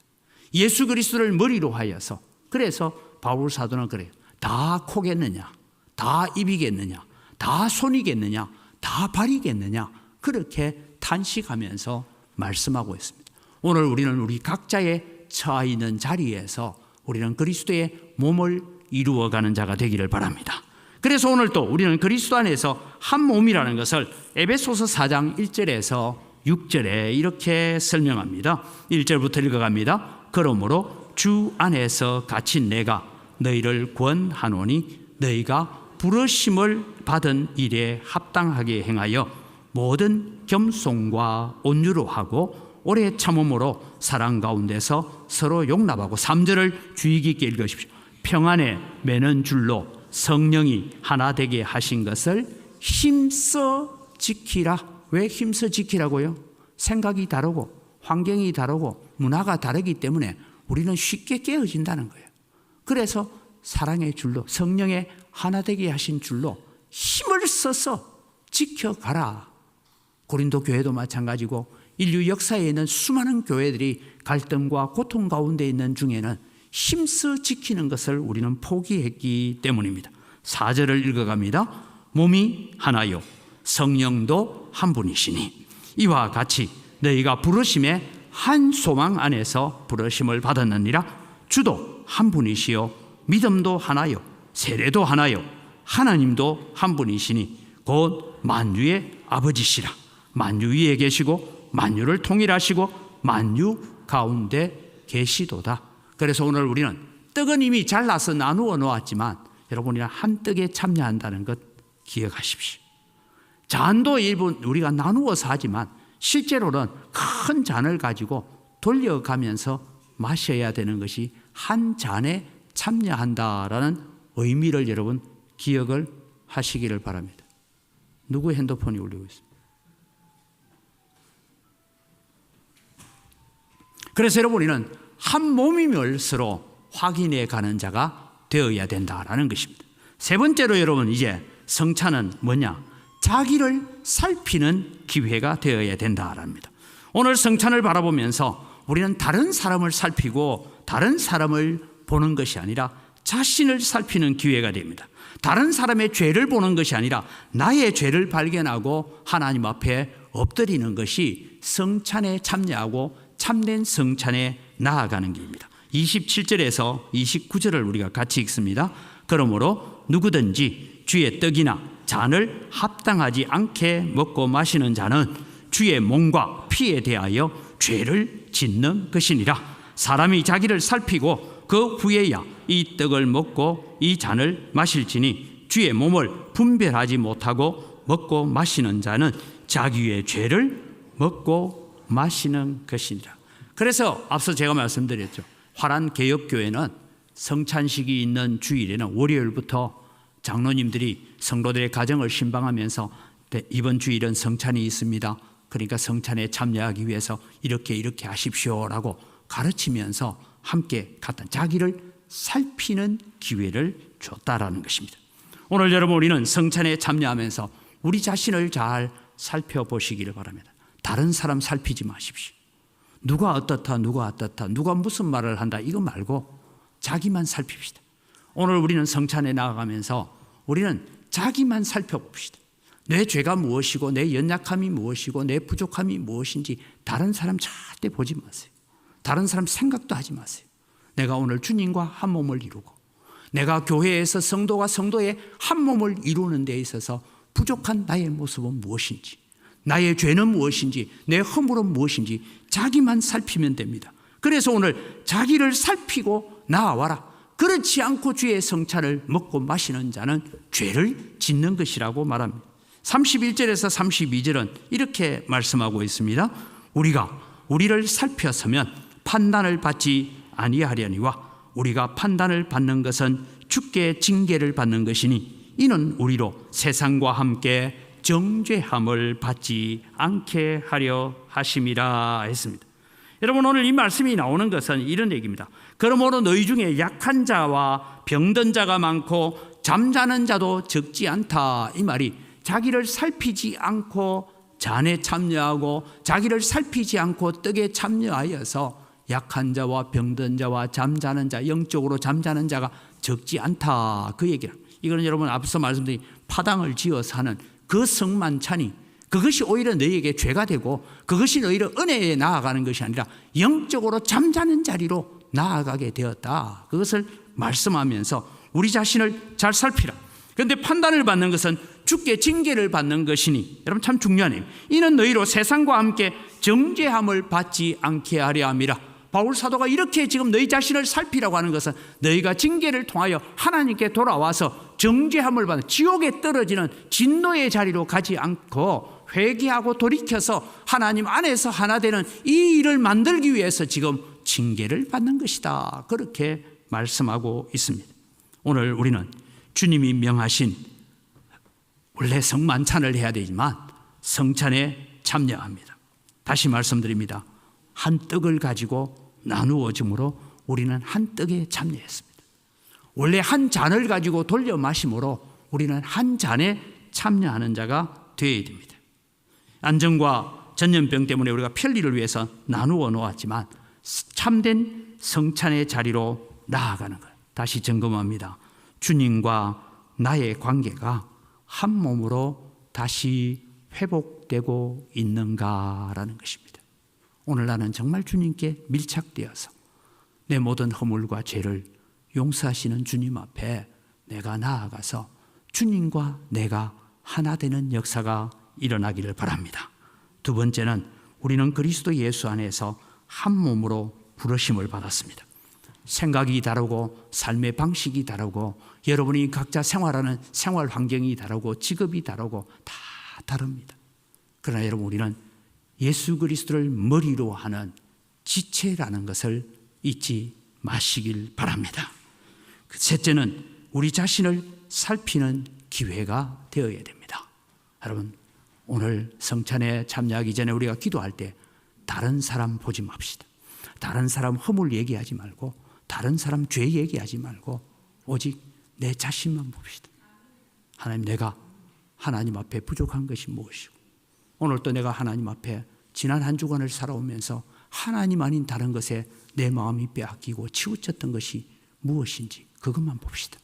예수 그리스도를 머리로 하여서, 그래서 바울 사도는 그래요. 다 코겠느냐, 다 입이겠느냐, 다 손이겠느냐, 다 발이겠느냐, 그렇게 탄식하면서 말씀하고 있습니다. 오늘 우리는 우리 각자의 처해 있는 자리에서 우리는 그리스도의 몸을 이루어가는 자가 되기를 바랍니다. 그래서 오늘 또 우리는 그리스도 안에서 한 몸이라는 것을 에베소서 4장 1절에서 6절에 이렇게 설명합니다. 1절부터 읽어갑니다. 그러므로 주 안에서 갇힌 내가 너희를 권하노니 너희가 부르심을 받은 일에 합당하게 행하여 모든 겸손과 온유로 하고 오래 참음으로 사랑 가운데서 서로 용납하고 3절을 주의 깊게 읽으십시오. 평안에 매는 줄로 성령이 하나 되게 하신 것을 힘써 지키라. 왜 힘써 지키라고요? 생각이 다르고 환경이 다르고 문화가 다르기 때문에 우리는 쉽게 깨어진다는 거예요. 그래서 사랑의 줄로, 성령의 하나 되게 하신 줄로 힘을 써서 지켜가라. 고린도 교회도 마찬가지고 인류 역사에 있는 수많은 교회들이 갈등과 고통 가운데 있는 중에는 힘써 지키는 것을 우리는 포기했기 때문입니다. 4절을 읽어갑니다. 몸이 하나요 성령도 한 분이시니 이와 같이 너희가 부르심의 한 소망 안에서 부르심을 받았느니라. 주도 한 분이시요 믿음도 하나요 세례도 하나요 하나님도 한 분이시니 곧 만유의 아버지시라. 만유 위에 계시고 만유를 통일하시고 만유 가운데 계시도다. 그래서 오늘 우리는 떡은 이미 잘라서 나누어 놓았지만 여러분이랑 한 떡에 참여한다는 것 기억하십시오. 잔도 일부 우리가 나누어서 하지만 실제로는 큰 잔을 가지고 돌려가면서 마셔야 되는 것이 한 잔에 참여한다라는 의미를 여러분 기억을 하시기를 바랍니다. 누구 핸드폰이 울리고 있습니다. 그래서 여러분 우리는 한 몸임을 서로 확인해 가는 자가 되어야 된다라는 것입니다. 세 번째로 여러분 이제 성찬은 뭐냐? 자기를 살피는 기회가 되어야 된다랍니다. 오늘 성찬을 바라보면서 우리는 다른 사람을 살피고 다른 사람을 보는 것이 아니라 자신을 살피는 기회가 됩니다. 다른 사람의 죄를 보는 것이 아니라 나의 죄를 발견하고 하나님 앞에 엎드리는 것이 성찬에 참여하고 참된 성찬에 나아가는 길입니다. 27절에서 29절을 우리가 같이 읽습니다. 그러므로 누구든지 주의 떡이나 잔을 합당하지 않게 먹고 마시는 자는 주의 몸과 피에 대하여 죄를 짓는 것이니라. 사람이 자기를 살피고 그 후에야 이 떡을 먹고 이 잔을 마실지니 주의 몸을 분별하지 못하고 먹고 마시는 자는 자기의 죄를 먹고 마시는 것이니라. 그래서 앞서 제가 말씀드렸죠. 화란 개혁교회는 성찬식이 있는 주일에는 월요일부터 장로님들이 성도들의 가정을 신방하면서 이번 주일은 성찬이 있습니다. 그러니까 성찬에 참여하기 위해서 이렇게 하십시오라고 가르치면서 함께 갔다 자기를 살피는 기회를 줬다라는 것입니다. 오늘 여러분 우리는 성찬에 참여하면서 우리 자신을 잘 살펴보시기를 바랍니다. 다른 사람 살피지 마십시오. 누가 어떻다 누가 무슨 말을 한다 이거 말고 자기만 살핍시다. 오늘 우리는 성찬에 나아가면서 우리는 자기만 살펴봅시다. 내 죄가 무엇이고 내 연약함이 무엇이고 내 부족함이 무엇인지 다른 사람 절대 보지 마세요. 다른 사람 생각도 하지 마세요. 내가 오늘 주님과 한 몸을 이루고 내가 교회에서 성도가 성도의 한 몸을 이루는 데 있어서 부족한 나의 모습은 무엇인지 나의 죄는 무엇인지 내 허물은 무엇인지 자기만 살피면 됩니다. 그래서 오늘 자기를 살피고 나아와라. 그렇지 않고 주의 성찬을 먹고 마시는 자는 죄를 짓는 것이라고 말합니다. 31절에서 32절은 이렇게 말씀하고 있습니다. 우리가 우리를 살펴서면 판단을 받지 아니하려니와 우리가 판단을 받는 것은 주께 징계를 받는 것이니 이는 우리로 세상과 함께 정죄함을 받지 않게 하려 하심이라 했습니다. 여러분 오늘 이 말씀이 나오는 것은 이런 얘기입니다. 그러므로 너희 중에 약한 자와 병든 자가 많고 잠자는 자도 적지 않다. 이 말이 자기를 살피지 않고 잔에 참여하고 자기를 살피지 않고 떡에 참여하여서 약한 자와 병든 자와 잠자는 자 영적으로 잠자는 자가 적지 않다. 그 얘기를 이거는 여러분 앞서 말씀드린 파당을 지어서 하는 그 성만찬이 그것이 오히려 너희에게 죄가 되고 그것이 오히려 은혜에 나아가는 것이 아니라 영적으로 잠자는 자리로 나아가게 되었다. 그것을 말씀하면서 우리 자신을 잘 살피라. 그런데 판단을 받는 것은 주께 징계를 받는 것이니 여러분 참 중요하네요. 이는 너희로 세상과 함께 정죄함을 받지 않게 하려 함이라. 바울 사도가 이렇게 지금 너희 자신을 살피라고 하는 것은 너희가 징계를 통하여 하나님께 돌아와서 정죄함을 받는 지옥에 떨어지는 진노의 자리로 가지 않고 회개하고 돌이켜서 하나님 안에서 하나 되는 이 일을 만들기 위해서 지금 징계를 받는 것이다. 그렇게 말씀하고 있습니다. 오늘 우리는 주님이 명하신 원래 성만찬을 해야 되지만 성찬에 참여합니다. 다시 말씀드립니다. 한 떡을 가지고 나누어짐으로 우리는 한 떡에 참여했습니다. 원래 한 잔을 가지고 돌려 마심으로 우리는 한 잔에 참여하는 자가 되어야 됩니다. 안전과 전염병 때문에 우리가 편리를 위해서 나누어 놓았지만 참된 성찬의 자리로 나아가는 것, 다시 점검합니다. 주님과 나의 관계가 한 몸으로 다시 회복되고 있는가라는 것입니다. 오늘 나는 정말 주님께 밀착되어서 내 모든 허물과 죄를 용서하시는 주님 앞에 내가 나아가서 주님과 내가 하나 되는 역사가 일어나기를 바랍니다. 두 번째는 우리는 그리스도 예수 안에서 한 몸으로 부르심을 받았습니다. 생각이 다르고 삶의 방식이 다르고 여러분이 각자 생활하는 생활 환경이 다르고 직업이 다르고 다 다릅니다. 그러나 여러분, 우리는 예수 그리스도를 머리로 하는 지체라는 것을 잊지 마시길 바랍니다. 셋째는 우리 자신을 살피는 기회가 되어야 됩니다. 여러분, 오늘 성찬에 참여하기 전에 우리가 기도할 때 다른 사람 보지 맙시다. 다른 사람 허물 얘기하지 말고, 다른 사람 죄 얘기하지 말고 오직 내 자신만 봅시다. 하나님, 내가 하나님 앞에 부족한 것이 무엇이고, 오늘 또 내가 하나님 앞에 지난 한 주간을 살아오면서 하나님 아닌 다른 것에 내 마음이 빼앗기고 치우쳤던 것이 무엇인지 그것만 봅시다.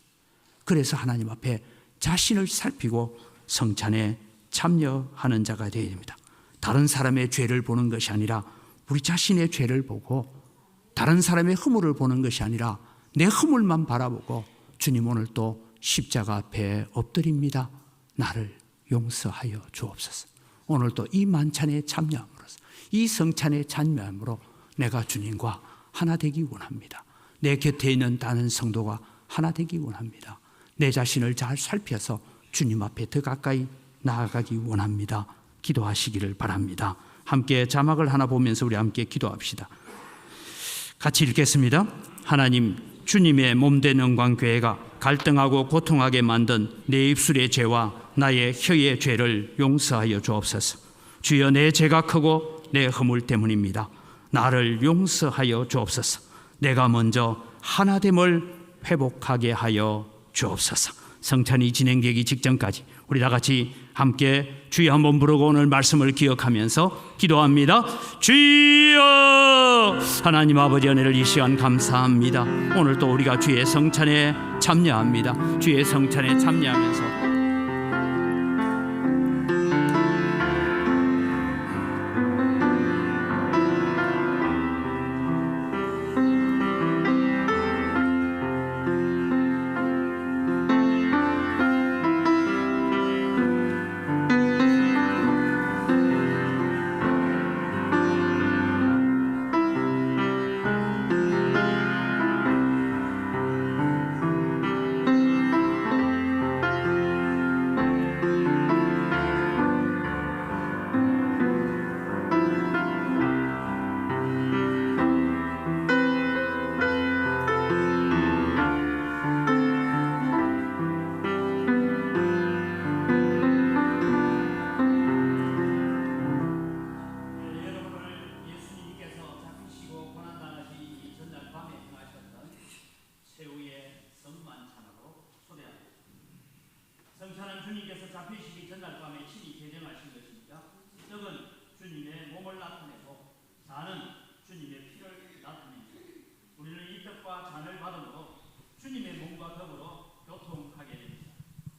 그래서 하나님 앞에 자신을 살피고 성찬에 참여하는 자가 되어야 됩니다. 다른 사람의 죄를 보는 것이 아니라 우리 자신의 죄를 보고, 다른 사람의 허물을 보는 것이 아니라 내 허물만 바라보고, 주님, 오늘 또 십자가 앞에 엎드립니다. 나를 용서하여 주옵소서. 오늘 또 이 만찬에 참여함으로써, 이 성찬에 참여함으로 내가 주님과 하나 되기 원합니다. 내 곁에 있는 다른 성도가 하나 되기 원합니다. 내 자신을 잘 살펴서 주님 앞에 더 가까이 나아가기 원합니다. 기도하시기를 바랍니다. 함께 자막을 하나 보면서 우리 함께 기도합시다. 같이 읽겠습니다. 하나님, 주님의 몸된 영광교회가 갈등하고 고통하게 만든 내 입술의 죄와 나의 혀의 죄를 용서하여 주옵소서. 주여, 내 죄가 크고 내 허물 때문입니다. 나를 용서하여 주옵소서. 내가 먼저 하나됨을 회복하게 하여 주옵소서. 성찬이 진행되기 직전까지 우리 다 같이 함께 주여 한번 부르고 오늘 말씀을 기억하면서 기도합니다. 주여! 하나님 아버지, 은혜를 이 시간 감사합니다. 오늘 또 우리가 주의 성찬에 참여합니다. 주의 성찬에 참여하면서 성찬은 주님께서 잡히시기 전날 밤에 친히 개정하신 것입니다. 떡은 주님의 몸을 나타내고 잔은 주님의 피를 나타냅니다. 우리는 이 떡과 잔을 받음으로 주님의 몸과 더불어 교통하게 됩니다.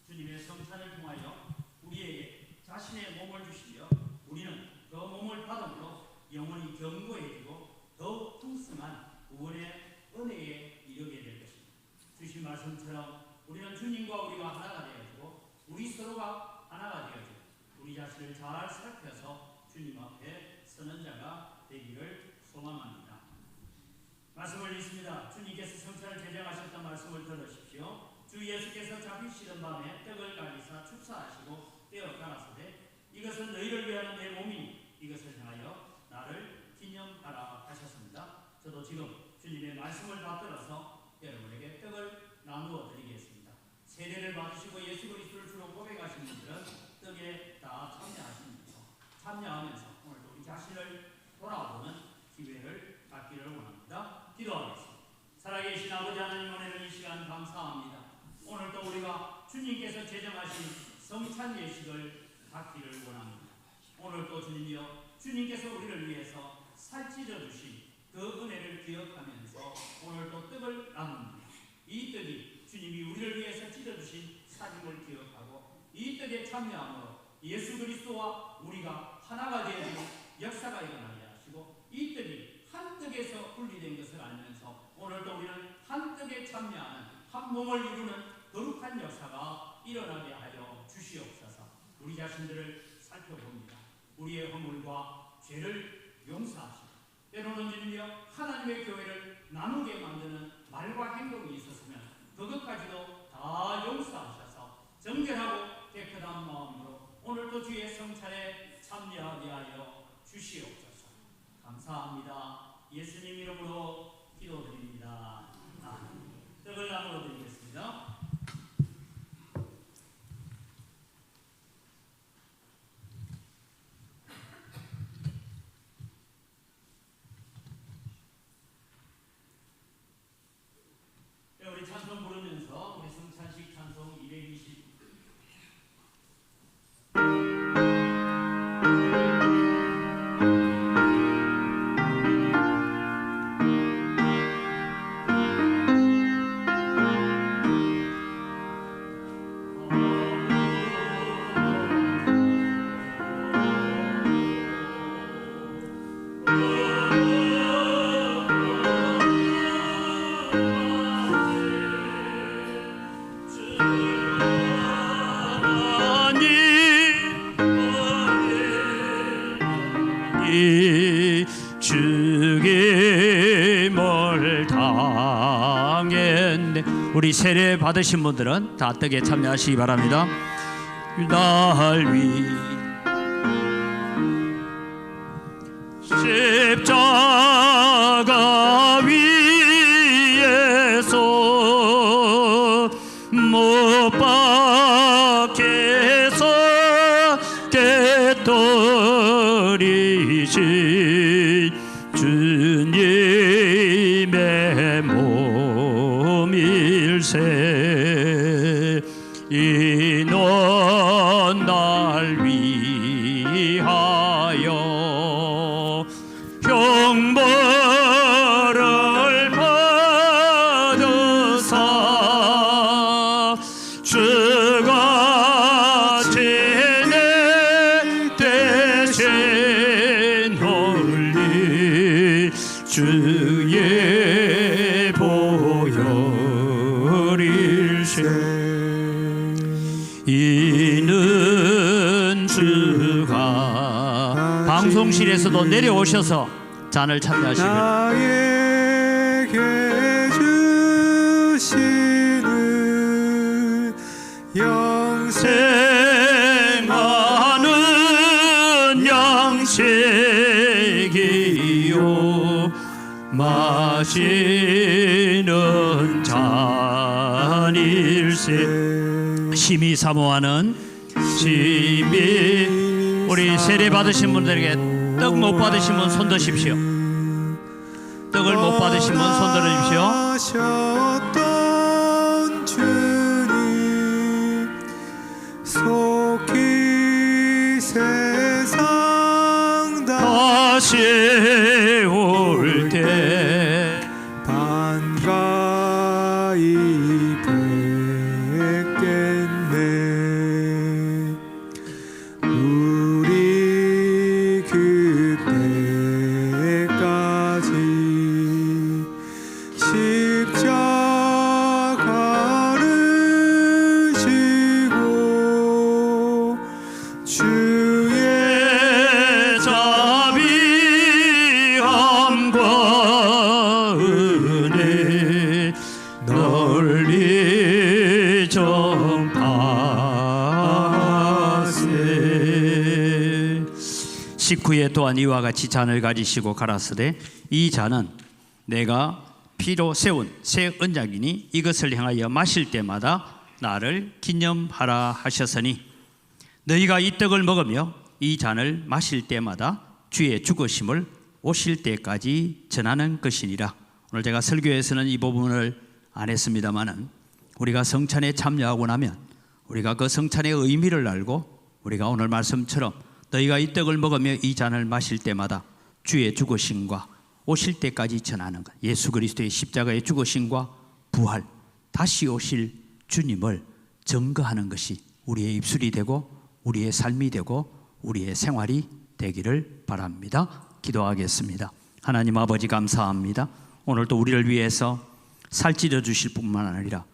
주님의 성찬을 통하여 우리에게 자신의 몸을 주시며 우리는 그 몸을 받음으로 영혼이 견고해지고 더욱 풍성한 구원의 은혜에 이르게 될 것입니다. 주신 말씀처럼 우리는 주님과 우리가 하나가 되어지고 우리 서로가 하나가 되어지고 우리 자신을 잘 살펴서 주님 앞에 서는 자가 되기를 소망합니다. 말씀을 읽습니다. 주님께서 성찬을 제정하셨던 말씀을 들으십시오. 주 예수께서 잡히시던 밤에 떡을 갈리사 축사하시고 떼어 가라사대 이것은 너희를 위하는 내 몸이니 이것을 향하여 나를 기념하라 하셨습니다. 저도 지금 주님의 말씀을 받들어서 여러분에게 떡을 나누어 드리겠습니다. 세례를 받으시고 예수 그리스도를 주로 고백하신 분들은 떡에 다 참여하십니다. 참여하면서 오늘 우리 자신을 돌아보는 기회를 갖기를 원합니다. 기도하겠습니다. 살아계신 아버지 하나님, 오늘은 이 시간 감사합니다. 오늘 또 우리가 주님께서 제정하신 성찬 예식을 갖기를 원합니다. 오늘 또 주님이여, 주님께서 우리를 위해서 살찌져 주신 그 은혜를 기억하면서 오늘 또 떡을 나눕니다. 이 떡이 주님이 우리를 위해서 찢어주신 사dim을 기억하고 이 떡에 참여함으로 예수 그리스도와 우리가 하나가 되어지는 역사가 일어나게 하시고 이 떡이 한 떡에서 분리된 것을 알면서 오늘 또 우리는 한 떡에 참여하는 한 몸을 이루는 거룩한 역사가 일어나게 하여 주시옵소서. 우리 자신들을 살펴봅니다. 우리의 허물과 죄를 용서하시고 때로는 주님이여 하나님의 교회를 나누게 만드는 말과 행동이 있었으면 그것까지도 다 용서하셔서 정결하고 깨끗한 마음으로 오늘도 주의 성찬에 참여하게 하여 주시옵소서. 감사합니다. 예수님 이름으로 기도드립니다. 아멘. 떡을 나누어 드리겠습니다. 우리 찬송 부르면서 우리 성찬식 찬송 220 죽임을 당했네. 우리 세례 받으신 분들은 다 떡에 참여하시기 바랍니다. 날 위 십자가 위에서 못 박혀서 깨뜨리신 주님의 몸일세. 이는 날 위하여 형벌을 받으사 주가 지내 대신 흘린 주의 보혈일세. 이는 주가 방송실에서도 내려오셔서 잔을 참여하시길 나에게 주시는 생하는 양식이요 마시는 잔일세. 심히 사모하는 심히 우리 세례 받으신 분들에게 떡 못 받으신 분 손 드십시오. 떡을 못 받으신 분 손 들어주십시오. 하셨던 주님 속히 세상 다시 올 때 반가이 뵙겠네. 우리 그때까지 십자가를 지고 주의 자비함과 은혜 널리 전파하세. 식후에 또한 이와 같이 잔을 가지시고 가라사대 이 잔은 내가 피로 세운 새 언약이니 이것을 행하여 마실 때마다 나를 기념하라 하셨으니 너희가 이 떡을 먹으며 이 잔을 마실 때마다 주의 죽으심을 오실 때까지 전하는 것이니라. 오늘 제가 설교에서는 이 부분을 안 했습니다마는 우리가 성찬에 참여하고 나면 우리가 그 성찬의 의미를 알고 우리가 오늘 말씀처럼 너희가 이 떡을 먹으며 이 잔을 마실 때마다 주의 죽으심과 오실 때까지 전하는 것, 예수 그리스도의 십자가의 죽으심과 부활, 다시 오실 주님을 증거하는 것이 우리의 입술이 되고 우리의 삶이 되고 우리의 생활이 되기를 바랍니다. 기도하겠습니다. 하나님 아버지 감사합니다. 오늘도 우리를 위해서 살찌려 주실 뿐만 아니라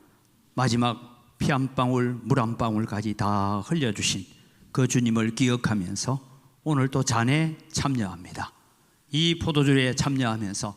마지막 피 한 방울 물 한 방울까지 다 흘려주신 그 주님을 기억하면서 오늘도 잔에 참여합니다. 이 포도주에 참여하면서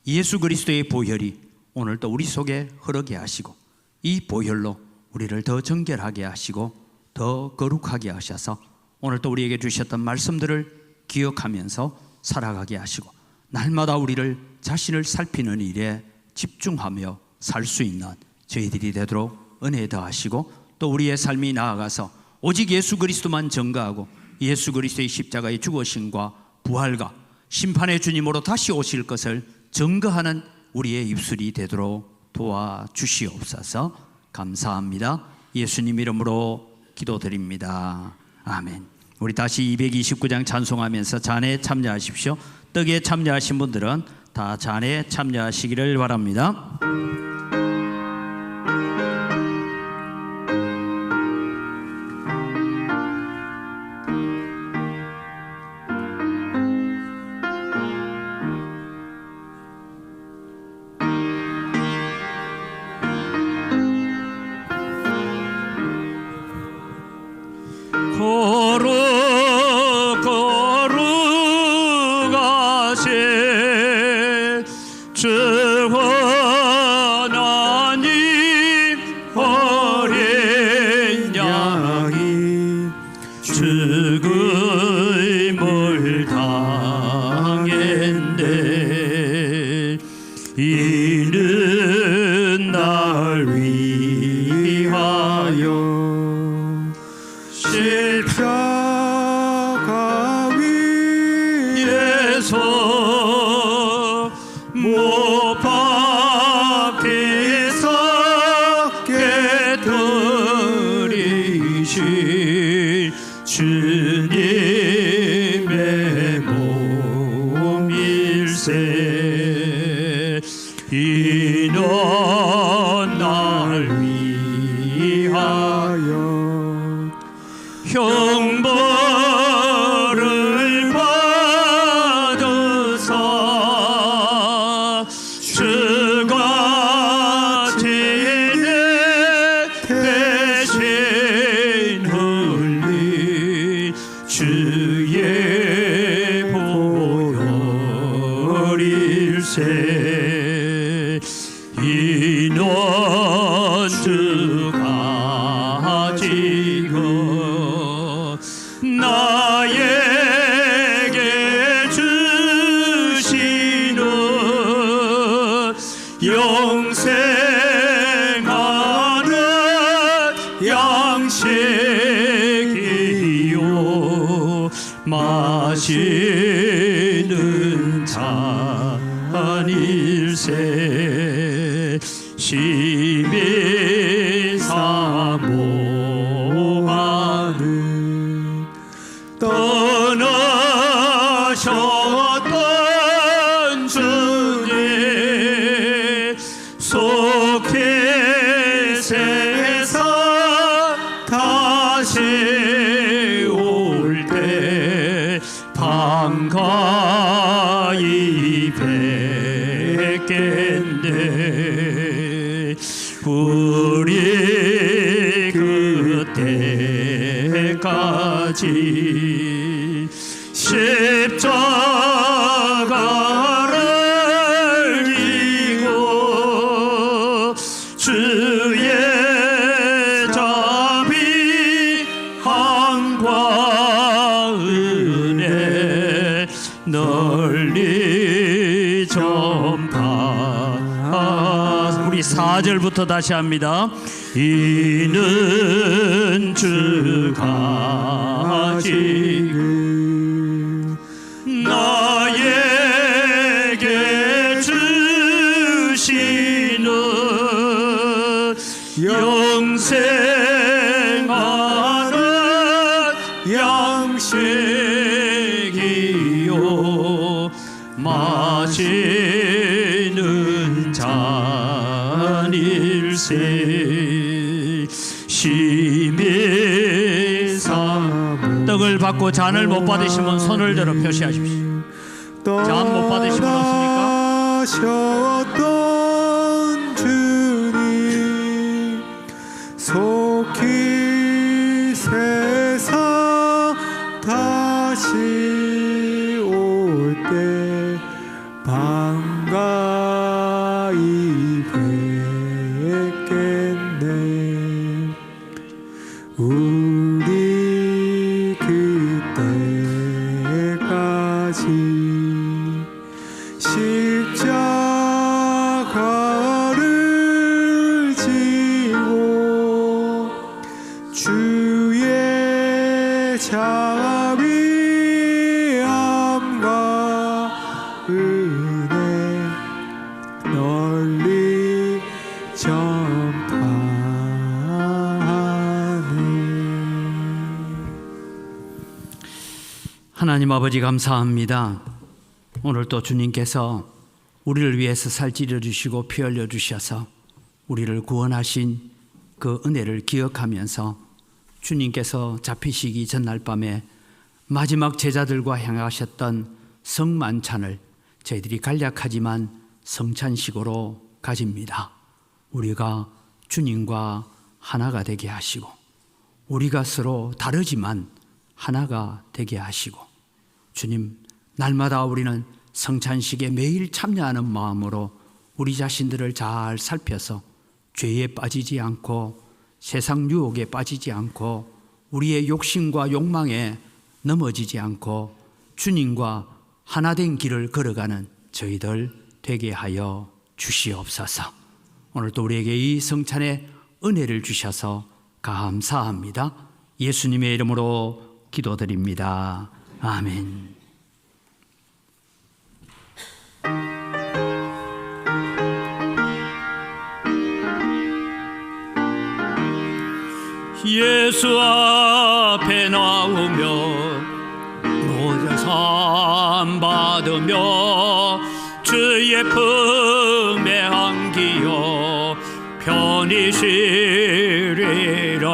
예수 그리스도의 보혈이 오늘도 우리 속에 흐르게 하시고 이 보혈로 우리를 더 정결하게 하시고 더 거룩하게 하셔서 오늘도 우리에게 주셨던 말씀들을 기억하면서 살아가게 하시고 날마다 우리를 자신을 살피는 일에 집중하며 살 수 있는 저희들이 되도록 은혜 더하시고 또 우리의 삶이 나아가서 오직 예수 그리스도만 증거하고 예수 그리스도의 십자가의 죽으심과 부활과 심판의 주님으로 다시 오실 것을 증거하는 우리의 입술이 되도록 도와주시옵소서. 감사합니다. 예수님 이름으로 기도드립니다. 아멘. 우리 다시 229장 찬송하면서 잔에 참여하십시오. 떡에 참여하신 분들은 다 잔에 참여하시기를 바랍니다. 이는 날 위하여 십자가 위에서 못 박혀서 깨뜨리신 주님의 몸일세 이는 날 위하여 형벌을 받아서 주같이 내 대신 흘린 주의 보혈일세 이는 주가 지고 나에게 주시는 영생하는 양식이요 마시는 잔일세 심히 사모하는 떠나셨던 주님 속히 세상 다시 올 때 반가이 뵙겠네 우리 그때까지 십자가를 지고 주의 자비 항과 은혜 널리 전파 우리 4절부터 다시 합니다. 이는 주가 지금 나의 마시는 잔일세 심해사 떡을 받고 잔을 못 받으시면 손을 들어 표시하십시오. 잔 못 받으시면 없습니까? 떠나셨던 주님 속히 세상 다시 올 때 반가이 뵙겠네. 우리 그때까지 십자가를 지고 주의 자비함과 은혜 널리 전파하네. 하나님 아버지 감사합니다. 오늘 또 주님께서 우리를 위해서 살 찌려 주시고 피 흘려 주셔서 우리를 구원하신 그 은혜를 기억하면서 주님께서 잡히시기 전날 밤에 마지막 제자들과 향하셨던 성만찬을 저희들이 간략하지만 성찬식으로 가집니다. 우리가 주님과 하나가 되게 하시고 우리가 서로 다르지만 하나가 되게 하시고 주님 날마다 우리는 성찬식에 매일 참여하는 마음으로 우리 자신들을 잘 살펴서 죄에 빠지지 않고 세상 유혹에 빠지지 않고 우리의 욕심과 욕망에 넘어지지 않고 주님과 하나된 길을 걸어가는 저희들 되게 하여 주시옵소서. 오늘도 우리에게 이 성찬의 은혜를 주셔서 감사합니다. 예수님의 이름으로 기도드립니다. 아멘. 예수 앞에 나오며 모든 상 받으며 주의 품에 안기어 편히 쉬리라.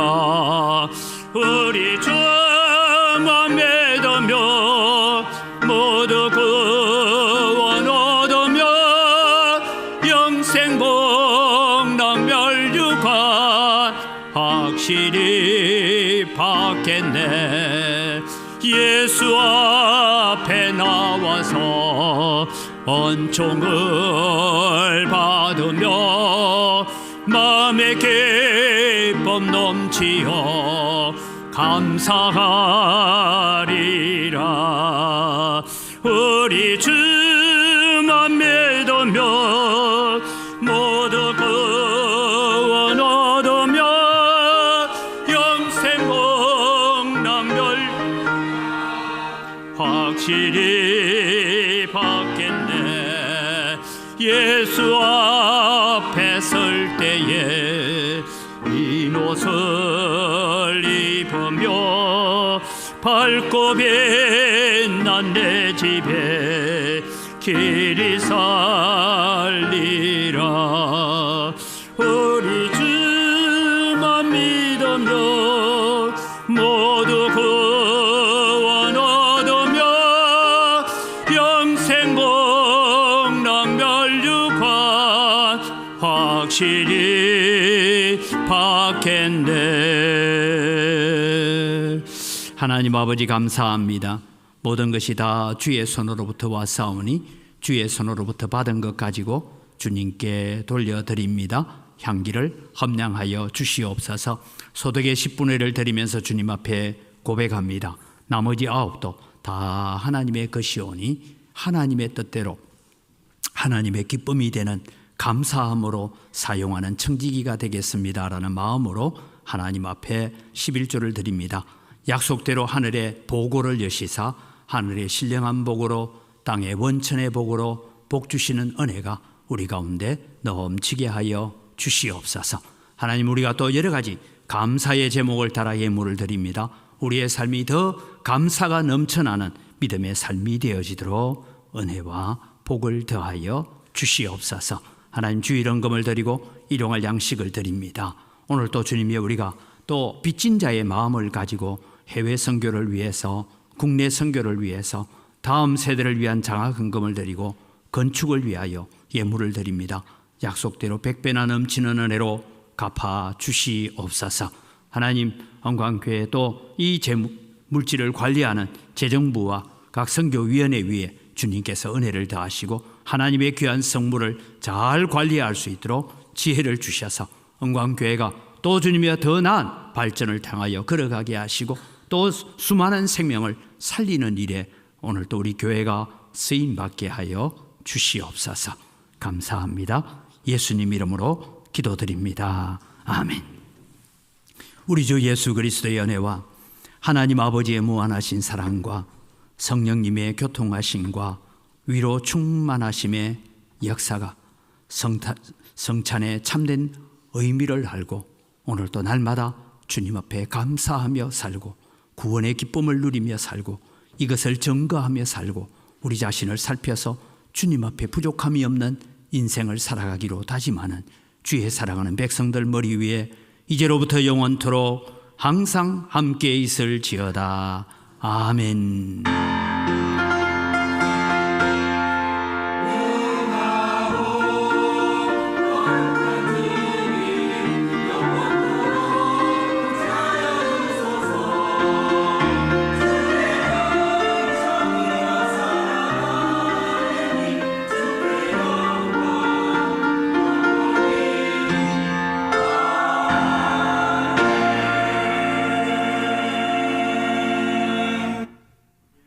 우리 주만 믿으며 모두 구원 얻으며 영생 복락 멸류관 확실히 받겠네. 예수 앞에 나와서 은총을 받으며 마음의 기쁨 넘치어 감사하리라. 우리 주만 믿으며 모두 구원 얻으며 영생 복락 확실히 받겠네. 예수 앞에 설 때에 흰 옷을 입으며 밝고 빛난 내 집에 길이 살리라. 우리 주만 믿으며 모두 구원 얻으며 영생 복락 멸류관 확실히 받겠네. 하나님 아버지 감사합니다. 모든 것이 다 주의 손으로부터 왔사오니 주의 손으로부터 받은 것 가지고 주님께 돌려드립니다. 향기를 험량하여 주시옵소서. 소득의 10분의 1을 드리면서 주님 앞에 고백합니다. 나머지 9도 다 하나님의 것이오니 하나님의 뜻대로 하나님의 기쁨이 되는 감사함으로 사용하는 청지기가 되겠습니다라는 마음으로 하나님 앞에 11조를 드립니다. 약속대로 하늘의 보고를 여시사 하늘의 신령한 복으로 땅의 원천의 복으로 복 주시는 은혜가 우리 가운데 넘치게 하여 주시옵소서. 하나님, 우리가 또 여러 가지 감사의 제목을 따라 예물을 드립니다. 우리의 삶이 더 감사가 넘쳐나는 믿음의 삶이 되어지도록 은혜와 복을 더하여 주시옵소서. 하나님 주일 헌금을 드리고 일용할 양식을 드립니다. 오늘 또 주님이 우리가 또 빚진 자의 마음을 가지고 해외 선교를 위해서, 국내 선교를 위해서, 다음 세대를 위한 장학 헌금을 드리고 건축을 위하여 예물을 드립니다. 약속대로 100배나 넘치는 은혜로 갚아 주시옵소서. 하나님, 언광교회 또 이 물질을 관리하는 재정부와 각 선교위원회 위에 주님께서 은혜를 더하시고 하나님의 귀한 성물을 잘 관리할 수 있도록 지혜를 주셔서 언광교회가 또 주님의 더 나은 발전을 향하여 걸어가게 하시고 또 수많은 생명을 살리는 일에 오늘 또 우리 교회가 쓰임받게 하여 주시옵소서. 감사합니다. 예수님 이름으로 기도드립니다. 아멘. 우리 주 예수 그리스도의 은혜와 하나님 아버지의 무한하신 사랑과 성령님의 교통하심과 위로 충만하심의 역사가 성찬의 참된 의미를 알고 오늘도 날마다 주님 앞에 감사하며 살고 구원의 기쁨을 누리며 살고 이것을 증거하며 살고 우리 자신을 살펴서 주님 앞에 부족함이 없는 인생을 살아가기로 다짐하는 주의 사랑하는 백성들 머리 위에 이제로부터 영원토록 항상 함께 있을지어다. 아멘.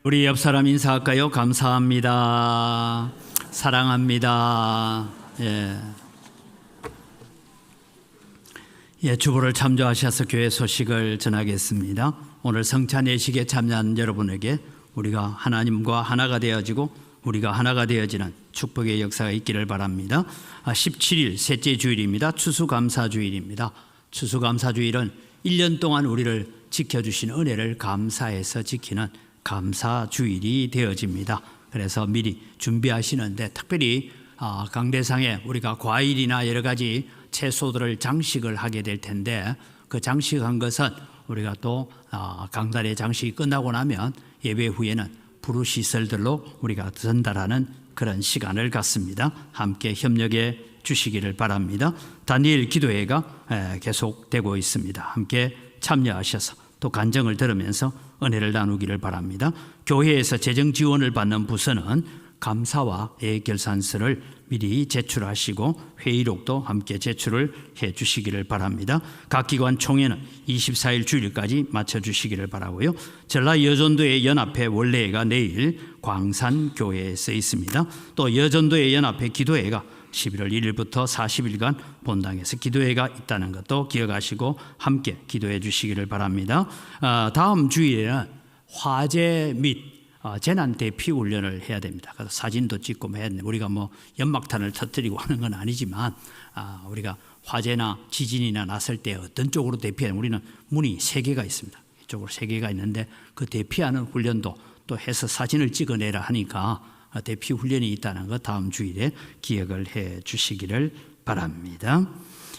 우리 옆 사람 인사할까요? 감사합니다. 사랑합니다. 주보를 참조하셔서 교회 소식을 전하겠습니다. 오늘 성찬 예식에 참여한 여러분에게 우리가 하나님과 하나가 되어지고 우리가 하나가 되어지는 축복의 역사가 있기를 바랍니다. 17일 셋째 주일입니다. 추수감사주일입니다. 추수감사주일은 1년 동안 우리를 지켜주신 은혜를 감사해서 지키는 감사주일이 되어집니다. 그래서 미리 준비하시는데 특별히 강대상에 우리가 과일이나 여러 가지 채소들을 장식을 하게 될 텐데 그 장식한 것은 우리가 또 강단의 장식이 끝나고 나면 예배 후에는 부르시설들로 우리가 전달하는 그런 시간을 갖습니다. 함께 협력해 주시기를 바랍니다. 다니엘 기도회가 계속되고 있습니다. 함께 참여하셔서 또 간증을 들으면서 은혜를 나누기를 바랍니다. 교회에서 재정 지원을 받는 부서는 감사와 예결산서를 미리 제출하시고 회의록도 함께 제출을 해 주시기를 바랍니다. 각 기관 총회는 24일 주일까지 맞춰주시기를 바라고요. 전라 여전도의 연합회 원래회가 내일 광산교회에서 있습니다. 또 여전도의 연합회 기도회가 11월 1일부터 40일간 본당에서 기도회가 있다는 것도 기억하시고 함께 기도해 주시기를 바랍니다. 다음 주일에는 화재 및 재난 대피 훈련을 해야 됩니다. 그래서 사진도 찍고 해야 됩니다. 우리가 뭐 연막탄을 터뜨리고 하는 건 아니지만 우리가 화재나 지진이나 났을 때 어떤 쪽으로 대피하는 우리는 문이 3개가 있습니다. 이쪽으로 3개가 있는데 그 대피하는 훈련도 또 해서 사진을 찍어내라 하니까 대피 훈련이 있다는 것 다음 주일에 기억을 해 주시기를 바랍니다.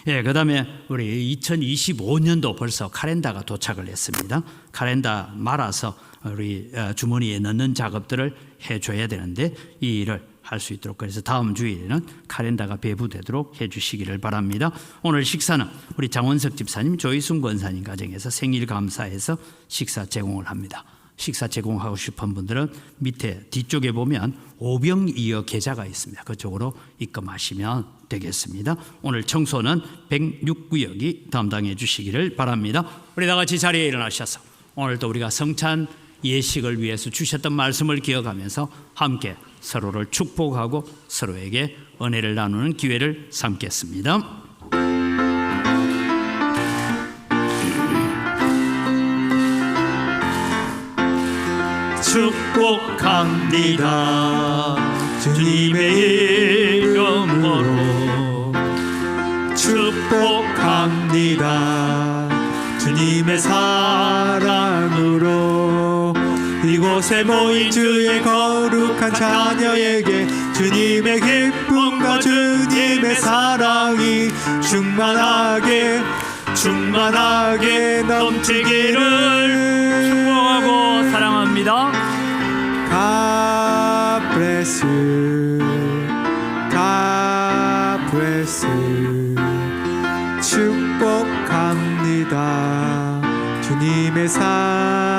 그 다음에 우리 2025년도 벌써 카렌다가 도착을 했습니다. 카렌다 말아서 우리 주머니에 넣는 작업들을 해줘야 되는데 이 일을 할 수 있도록 그래서 다음 주일에는 카렌다가 배부되도록 해주시기를 바랍니다. 오늘 식사는 우리 장원석 집사님, 조희순 권사님 가정에서 생일 감사해서 식사 제공을 합니다. 식사 제공하고 싶은 분들은 밑에 뒤쪽에 보면 오병이어 계좌가 있습니다. 그쪽으로 입금하시면 되겠습니다. 오늘 청소는 106구역이 담당해 주시기를 바랍니다. 우리 다 같이 자리에 일어나셔서 오늘도 우리가 성찬 예식을 위해서 주셨던 말씀을 기억하면서 함께 서로를 축복하고 서로에게 은혜를 나누는 기회를 삼겠습니다. 축복합니다. 주님의 이름으로 축복합니다. 주님의 사랑으로 이곳 이곳에 모인 주의 거룩한 자녀에게 주님의 기쁨과 주님의 사랑이 충만하게 넘치기를 축복하고 사랑합니다. God bless you. God bless you. 축복합니다. 주님의 사랑